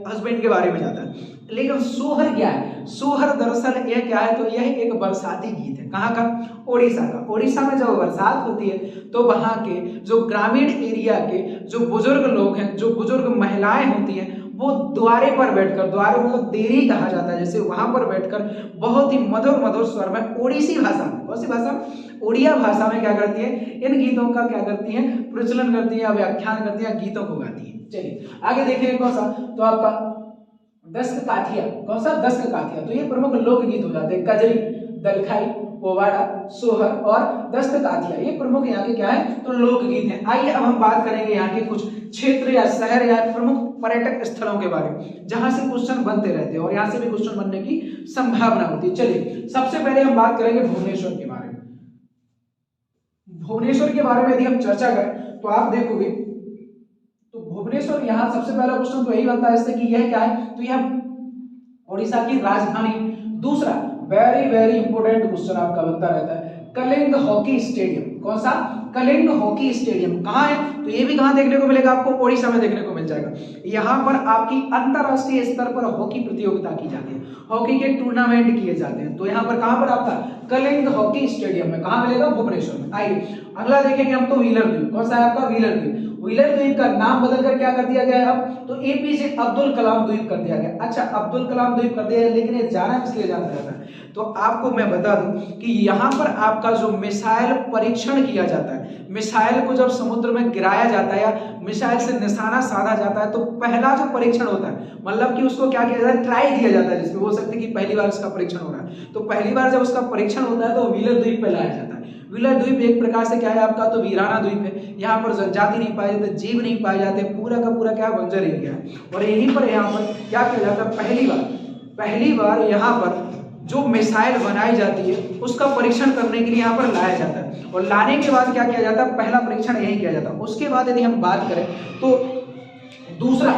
हस्बैंड के बारे में जाता है। लेकिन सोहर क्या है, सोहर दरअसल यह क्या है, तो यह एक बरसाती गीत है। कहाँ का, ओडिशा का। ओडिशा में जब बरसात होती है तो वहाँ के जो ग्रामीण एरिया के जो बुजुर्ग लोग हैं, जो बुजुर्ग महिलाएं होती हैं, वो द्वारे पर बैठकर, द्वारे मतलब देरी कहा जाता है, जैसे वहां पर बैठकर बहुत ही मधुर मधुर स्वर में ओडिसी भाषा में, कौन सी भाषा, ओडिया भाषा में क्या करती है, इन गीतों का क्या करती है, प्रचलन करती है, व्याख्यान करती है, गीतों को गाती है। चलिए आगे देखेंगे कौन सा, तो आपका दस्त काठिया, कौन सा, दस्त काठिया। तो ये प्रमुख लोकगीत हो जाते हैं, कजरी, दलखाई, पोवाड़ा, सोहर और दस्त काठिया, ये प्रमुख यहाँ के क्या है, तो लोकगीत हैं। आइए अब हम बात करेंगे यहाँ के कुछ क्षेत्र या शहर या प्रमुख पर्यटक स्थलों के बारे में, जहां से क्वेश्चन बनते रहते हैं और यहाँ से भी क्वेश्चन बनने की संभावना होती है। चलिए सबसे पहले हम बात करेंगे भुवनेश्वर के बारे में। भुवनेश्वर के बारे में यदि हम चर्चा करें तो आप देखोगे तो भुवनेश्वर, यहाँ सबसे पहला क्वेश्चन तो यही बनता है इससे कि यह क्या है, तो यह उड़ीसा की राजधानी। दूसरा वेरी वेरी इंपोर्टेंट क्वेश्चन आपका बनता रहता है, कलिंग हॉकी स्टेडियम, कौन सा, कलिंग हॉकी स्टेडियम कहाँ है, तो ये भी कहाँ देखने को मिलेगा, आपको ओडिशा में देखने को मिल जाएगा। यहाँ पर आपकी अंतरराष्ट्रीय स्तर पर हॉकी प्रतियोगिता की जाती है, हॉकी के टूर्नामेंट किए जाते हैं। तो यहाँ पर कहाँ पर आपका कलिंग हॉकी स्टेडियम में, कहाँ मिलेगा, भुवनेश्वर में। आइए अगला देखेंगे हम, तो व्हीलर द्वीप, कौन सा है आपका, व्हीलर द्वीप। व्हीलर द्वीप का नाम बदलकर क्या कर दिया गया है अब, तो एपीजे अब्दुल कलाम द्वीप कर दिया गया। अच्छा अब्दुल कलाम द्वीप कर दिया है, लेकिन ये जाना इसलिए जाना जाता है, तो आपको मैं बता दूं कि यहाँ पर आपका जो मिसाइल परीक्षण किया जाता है, मिसाइल को जब समुद्र में गिराया जाता है या मिसाइल से निशाना साधा जाता है, तो पहला जो परीक्षण होता है, मतलब कि उसको क्या किया जाता है, ट्राई दिया जाता है, जिसमें बोल सकते हैं कि पहली बार उसका परीक्षण हो रहा है। तो पहली बार जब उसका परीक्षण होता है तो व्हीलर द्वीप पे लाया जाता है। व्हीलर द्वीप एक प्रकार से क्या है आपका, तो वीराना द्वीप है, यहाँ पर जनजाति नहीं पाए जाते, जीव नहीं पाए जाते, पूरा का पूरा क्या बंजर एरिया है। और यहीं पर यहाँ पर क्या किया जाता है, पहली बार यहाँ पर जो मिसाइल बनाई जाती है उसका परीक्षण करने के लिए यहाँ पर लाया जाता है, और लाने के बाद क्या किया जाता है, पहला परीक्षण यही किया जाता है। उसके बाद यदि हम बात करें तो दूसरा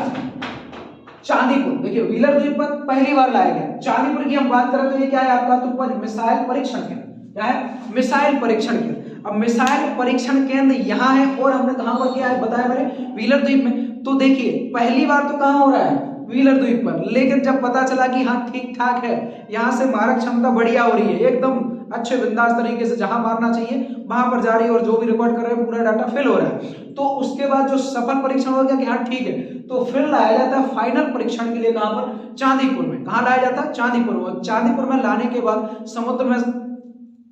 चांदीपुर, देखिए व्हीलर द्वीप पर पहली बार लाया गया। चांदीपुर की हम बात करें तो ये क्या है आपका, तो मिसाइल परीक्षण केंद्र, क्या है, मिसाइल परीक्षण केंद्र। अब मिसाइल परीक्षण केंद्र यहाँ है, और हमने कहां पर किया है बताया मैंने, व्हीलर द्वीप में। तो देखिए पहली बार तो कहां हो रहा है, व्हीलर द्वीप पर, लेकिन जब पता चला कि हाँ ठीक ठाक है, यहाँ से मारक क्षमता बढ़िया हो रही है, एकदम अच्छे बिंदास तरीके से जहां मारना चाहिए वहां पर जा रही है, और जो भी रिकॉर्ड कर रहे हैं पूरा डाटा फिल हो रहा है, तो उसके बाद जो सफल परीक्षण हो गया कि हाँ ठीक है, तो फिर लाया जाता है फाइनल परीक्षण के लिए कहां पर, चांदीपुर में। कहां लाया जाता है, चांदीपुर में। चांदीपुर में लाने के बाद समुद्र में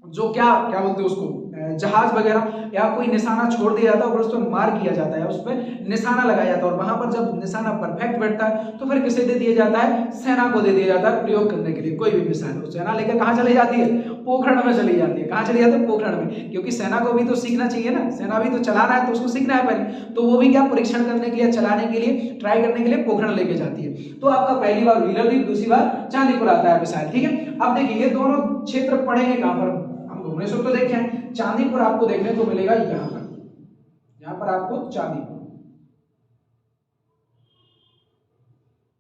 जो क्या बोलते हैं उसको, जहाज वगैरह या कोई निशाना छोड़ दिया जाता है और उस पर मार किया जाता है, उस पर निशाना लगाया जाता है, और वहां पर जब निशाना परफेक्ट बैठता है तो फिर किसे दे दिया जाता है, सेना को दे दिया जाता है प्रयोग करने के लिए। कोई भी मिसाइल हो, सेना लेकर कहाँ चली जाती है, पोखरण में चली जाती है। कहाँ चली जाती है, पोखरण में, क्योंकि सेना को भी तो सीखना चाहिए ना, सेना भी तो चलाना है तो उसको सीखना है पहले, तो वो भी क्या परीक्षण करने के लिए, चलाने के लिए, ट्राई करने के लिए पोखरण लेके जाती है। तो आपका पहली बार व्हीलर द्वीप, दूसरी बार चांदीपुर आता है मिसाइल, ठीक है। अब देखिए ये दोनों क्षेत्र पड़ेंगे कहां पर, भुवनेश्वर तो देखे हैं, चांदीपुर आपको देखने को मिलेगा यहाँ पर आपको चांदीपुर,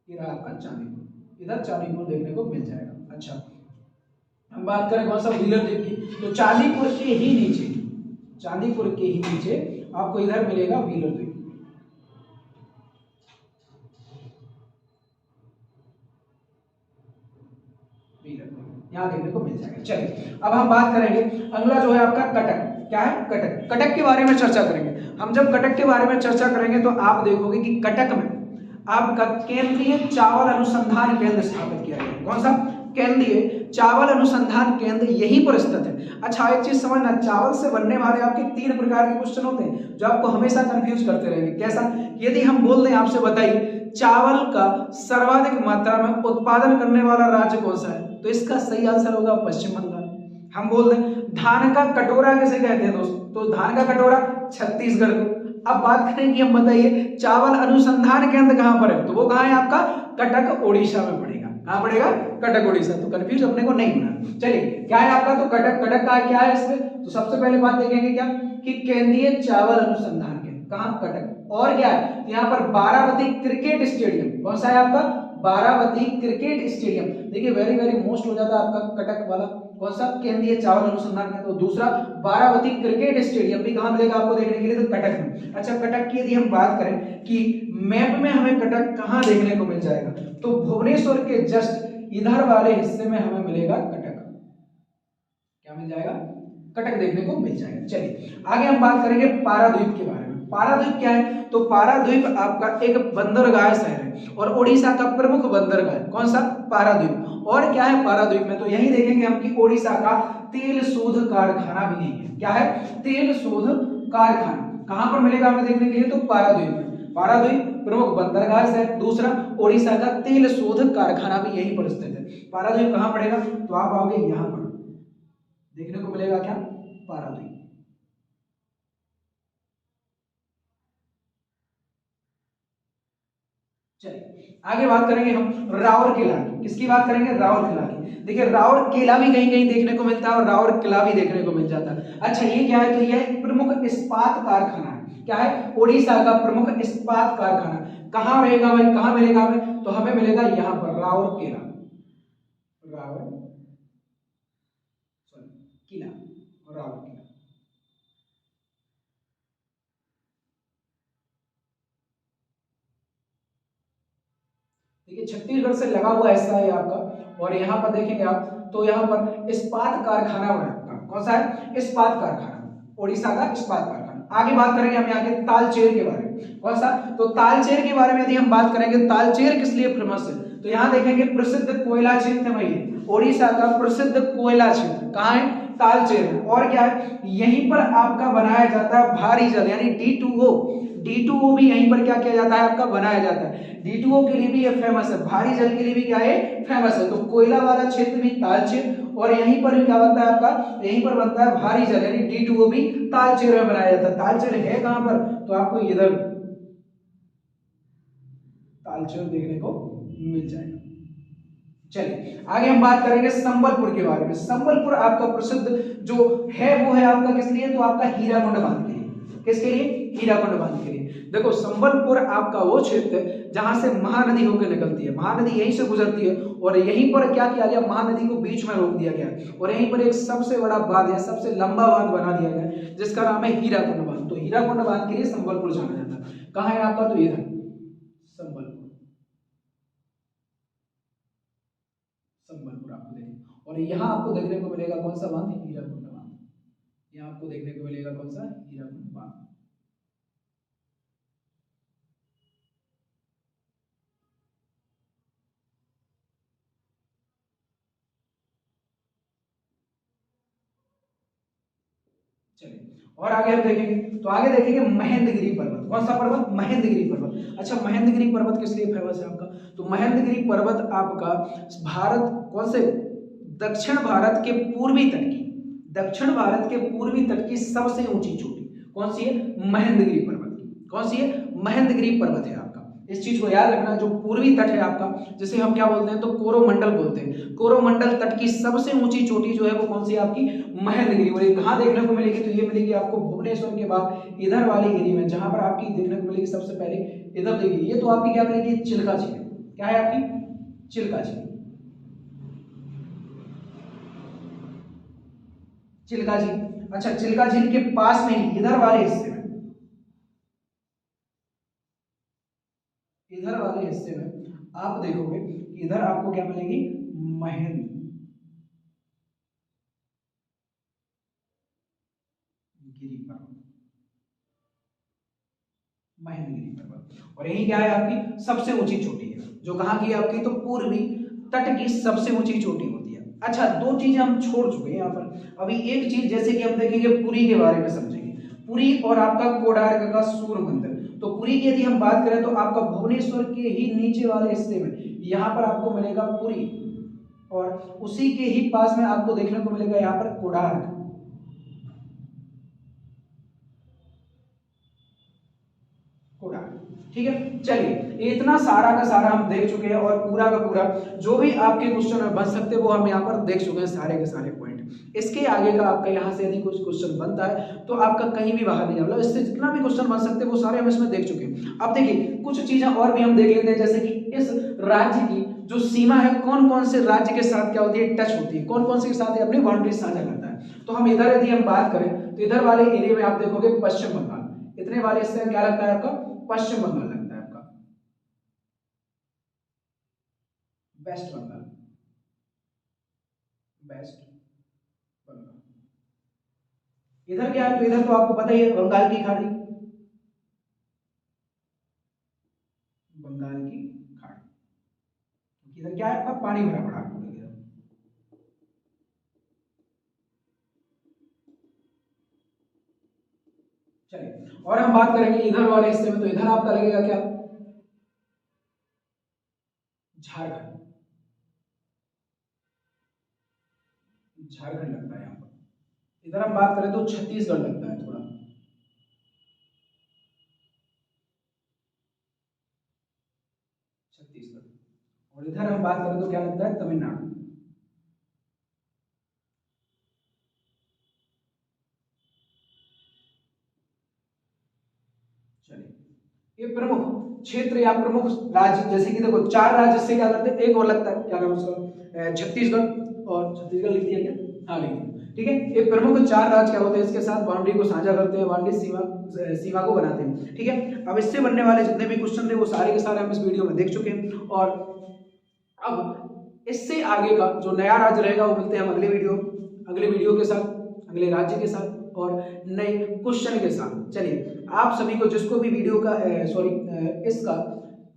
ये आपका चांदीपुर, इधर चांदीपुर देखने को मिल जाएगा। अच्छा हम बात करें कौन सा, व्हीलर द्वीप की, तो चांदीपुर के ही नीचे आपको इधर मिलेगा व्हीलर द्वीप। यहाँ देखने को मिल जाएगा। चलिए अब हम बात करेंगे, अगला जो है आपका कटक, क्या है, कटक। कटक के बारे में चर्चा करेंगे हम। जब कटक के बारे में चर्चा करेंगे तो आप देखोगे कि कटक में आपका केंद्रीय चावल अनुसंधान केंद्र स्थापित किया गया। कौन सा, केंद्रीय चावल अनुसंधान केंद्र यहीं पर स्थित है। अच्छा एक चीज समझना, चावल से बनने वाले आपके 3 प्रकार के क्वेश्चन होते हैं जो आपको हमेशा कंफ्यूज करते रहेंगे। कैसा, यदि हम बोल दें आपसे, बताइए चावल का सर्वाधिक मात्रा में उत्पादन करने वाला राज्य कौन सा है, तो इसका सही आंसर होगा पश्चिम बंगाल। हम बोल दें धान का कटोरा किसे कहते हैं दोस्तों, तो धान का कटोरा छत्तीसगढ़ को। अब बात करें कि हम बताइए चावल अनुसंधान केंद्र कहां पर है, तो वो कहां है आपका, कटक ओडिशा में पड़ेगा। कहां पड़ेगा, कटक ओडिशा। तो कंफ्यूज अपने को नहीं होना। चलिए क्या है आपका, तो कटक का क्या है इसमें, तो सबसे पहले बात देखेंगे क्या, कि केंद्रीय चावल अनुसंधान केंद्र कहां, कटक। और क्या है, यहाँ पर बारावती क्रिकेट स्टेडियम, कौन सा है आपका, बारावती क्रिकेट स्टेडियम। देखिए वेरी वेरी मोस्ट हो जाता है आपका कटक वाला, कौन सा, केंद्रीय चावल अनुसंधान केंद्र। तो दूसरा बारावती क्रिकेट स्टेडियम भी कहां मिलेगा आपको देखने के लिए, तो कटक में। अच्छा कटक की यदि हम बात करें कि मैप में हमें कटक कहां देखने को मिल जाएगा, तो भुवनेश्वर के जस्ट इधर वाले हिस्से में हमें मिलेगा कटक। क्या मिल जाएगा, कटक देखने को मिल जाएगा। चलिए आगे हम बात करेंगे पाराद्वीप के बारे में। पारादीप क्या है? तो पारादीप आपका एक बंदरगाह शहर है और ओडिशा का प्रमुख बंदरगाह कौन सा? पारादीप। और क्या है पारादीप में? तो यही देखेंगे हम कि ओडिशा का तेल शोध कारखाना भी यही है। क्या है? तेल शोध कारखाना। कहां पर मिलेगा हमें देखने के लिए? तो पारादीप में। पारादीप प्रमुख बंदरगाह शहर, दूसरा ओडिशा का तेल शोध कारखाना भी यहीं पर स्थित है। पारादीप कहां पड़ेगा? तो आप आओगे यहां पर, देखने को मिलेगा क्या? पारादीप। चलिए आगे बात करेंगे हम राउरकेला की। किसकी बात करेंगे? राउरकेला की। देखिए राउरकेला भी कहीं कहीं देखने को मिलता है और राउरकेला भी देखने को मिल जाता है। अच्छा ये क्या है? तो यह एक प्रमुख इस्पात कारखाना है। क्या है? ओडिशा का प्रमुख इस्पात कारखाना। कहां रहेगा भाई? कहां मिलेगा हमें? तो हमें मिलेगा यहां पर राउरकेला। राउर सॉरी किला, राउरकेला। देखिए छत्तीसगढ़ से लगा हुआ हिस्सा है आपका। और यहाँ पर देखेंगे आप तो यहाँ पर इस्पात कारखाना है आपका। कौन सा है? इस्पात कारखाना, ओडिशा का इस्पात कारखाना। आगे बात करेंगे हम यहाँ के तालचेर के बारे में। कौन सा? तो तालचेर के बारे में यदि हम बात करेंगे, तालचेर किस लिए फेमस है? तो यहाँ देखेंगे प्रसिद्ध कोयला क्षेत्र में, ओडिशा का प्रसिद्ध कोयला क्षेत्र कहाँ है? तालचेर में। और क्या है? यहीं पर आपका बनाया जाता है भारी जल यानी D2O। D2O भी यहीं पर क्या किया जाता है? आपका बनाया जाता है। D2O के लिए भी ये फेमस है, भारी जल के लिए भी क्या है? फेमस है। तो कोयला वाला क्षेत्र भी तालचेर, और यहीं पर भी क्या बनता है आपका? यहीं पर बनता है भारी जल यानी D2O भी तालचेर में बनाया जाता है। तालचेर है कहां पर? तो आपको इधर तालचेर देखने को मिल जाएगा। चलिए आगे हम बात करेंगे संबलपुर के बारे में। संबलपुर आपका प्रसिद्ध जो है वो है आपका किस लिए? तो आपका हीराकुंड बांध के लिए। किसके लिए? हीराकुंड बांध के लिए। देखो संबलपुर आपका वो क्षेत्र है जहां से महानदी होकर निकलती है। महानदी यहीं से गुजरती है और यहीं पर क्या किया गया? महानदी को बीच में रोक दिया गया और यहीं पर एक सबसे बड़ा बांध या सबसे लंबा बांध बना दिया गया जिसका नाम है हीराकुंड बांध। तो हीराकुंड बांध के लिए संबलपुर जाना जाता है। कहाँ है आपका? तो इधर संबलपुर। संबलपुर आपको देखें और यहाँ आपको देखने को मिलेगा कौन सा बांध? हीराकुंड बांध। यहाँ आपको देखने को मिलेगा कौन सा? हीराकुंड बांध। चलिए और आगे हम देखेंगे तो आगे देखेंगे महेंद्रगिरी पर्वत। कौन सा पर्वत? महेंद्रगिरी पर्वत। अच्छा महेंद्रगिरी पर्वत किस लिए फेमस है आपका? तो महेंद्रगिरी पर्वत आपका भारत कौन से दक्षिण भारत के पूर्वी तट की, दक्षिण भारत के पूर्वी तट की सबसे ऊंची चोटी कौन सी है? महेंद्रगिरी पर्वत की। कौन सी है? महेंद्रगिरी पर्वत है आपका। इस चीज को याद रखना, जो पूर्वी तट है आपका जिसे हम क्या बोलते हैं? तो कोरोमंडल बोलते हैं। कोरोमंडल तट की सबसे ऊंची चोटी जो है वो कौन सी है आपकी? महेंद्रगिरी। और ये कहाँ देखने को मिलेगी? तो ये मिलेगी आपको भुवनेश्वर के बाद इधर वाले एरिया में, जहां पर आपकी देखने को मिलेगी सबसे पहले इधर देखिए। ये तो आपकी क्या मिलेगी? चिल्का झील। क्या है आपकी? चिल्का झील। चिल्का झील। अच्छा चिल्का झील के पास में ही इधर वाले हिस्से में, इधर वाले हिस्से में आप देखोगे कि इधर आपको क्या मिलेगी? महेंद्रगिरी पर्वत। महेंद्रगिरी पर्वत और यही क्या है? आपकी सबसे ऊंची चोटी है जो कहाँ की है आपकी? तो पूर्वी तट की सबसे ऊंची चोटी होती है। अच्छा दो चीजें हम छोड़ चुके हैं यहाँ पर। अभी एक चीज जैसे कि हम देखेंगे पुरी के बारे में समझेंगे। पुरी और आपका कोडार्क का सूर्य मंदिर। तो पुरी की यदि हम बात करें तो आपका भुवनेश्वर के ही नीचे वाले हिस्से में यहाँ पर आपको मिलेगा पुरी, और उसी के ही पास में आपको देखने को मिलेगा यहाँ पर कोडार्क। कोडार्क। ठीक है चलिए इतना सारा का सारा हम देख चुके हैं और पूरा का पूरा जो भी आपके क्वेश्चन बन सकते हैं वो हम यहाँ पर देख चुके हैं सारे के सारे पॉइंट। इसके आगे का आपका यहाँ से यदि कुछ क्वेश्चन बनता है तो आपका कहीं भी बाहर नहीं, मतलब इससे जितना भी क्वेश्चन बन सकते हैं वो सारे हम इसमें देख चुके हैं। अब देखिए कुछ चीजें और भी हम देख लेते हैं, जैसे कि इस राज्य की जो सीमा है कौन कौन से राज्य के साथ क्या होती है? टच होती है, कौन कौन से के साथ अपनी बाउंड्री साझा करता है। तो हम इधर यदि हम बात करें तो इधर वाले एरिया में आप देखोगे पश्चिम बंगाल, इतने वाले इससे क्या लगता है आपका? पश्चिम बंगाल लगता है आपका, वेस्ट बंगाल, वेस्ट बंगाल। इधर क्या है? तो इधर तो आपको पता ही है बंगाल की खाड़ी, बंगाल की खाड़ी। इधर क्या है आपका, पानी भरा पड़ा है पूरे इधर। चलिए, और हम बात करेंगे इधर वाले हिस्से में, तो इधर आपका लगेगा क्या, झारखंड। झारखंड लगता है यहाँ पर। इधर हम बात करें तो छत्तीसगढ़ लगता है थोड़ा। छत्तीसगढ़। और इधर हम बात करें तो क्या लगता है, तमिलनाडु। चलिए, ये प्रमुख क्षेत्र या प्रमुख राज्य, जैसे कि देखो चार राज्य से क्या करते हैं, एक और लगता है, क्या नाम है उसका, छत्तीसगढ़। और छत्तीसगढ़ लिख दिया क्या, हाँ लिख दिया, ठीक है। ये प्रमुख चार राज्य क्या होते हैं, इसके साथ बाउंड्री को साझा करते हैं, बाउंड्री सीमा सीमा को बनाते हैं, ठीक है। अब इससे बनने वाले जितने भी क्वेश्चन थे वो सारे के सारे हम इस वीडियो में देख चुके हैं। और अब इससे आगे का जो नया राज्य रहेगा वो मिलते हैं हम अगले वीडियो के साथ, अगले राज्य के साथ और नए क्वेश्चन के साथ। चलिए, आप सभी को जिसको भी वीडियो का इसका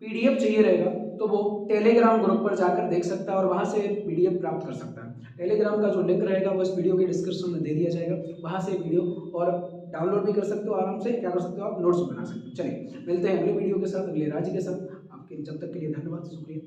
पीडीएफ चाहिए रहेगा तो वो टेलीग्राम ग्रुप पर जाकर देख सकता है और वहां से पीडीएफ प्राप्त कर सकता है। टेलीग्राम का जो लिंक रहेगा वो इस वीडियो के डिस्क्रिप्शन में दे दिया जाएगा, वहां से वीडियो और डाउनलोड भी कर सकते हो, आराम से क्या कर सकते हो, आप नोट्स बना सकते हो। चलिए, मिलते हैं अगले वीडियो के साथ, अगले राज्य के साथ। आपके जब तक के लिए धन्यवाद, शुक्रिया।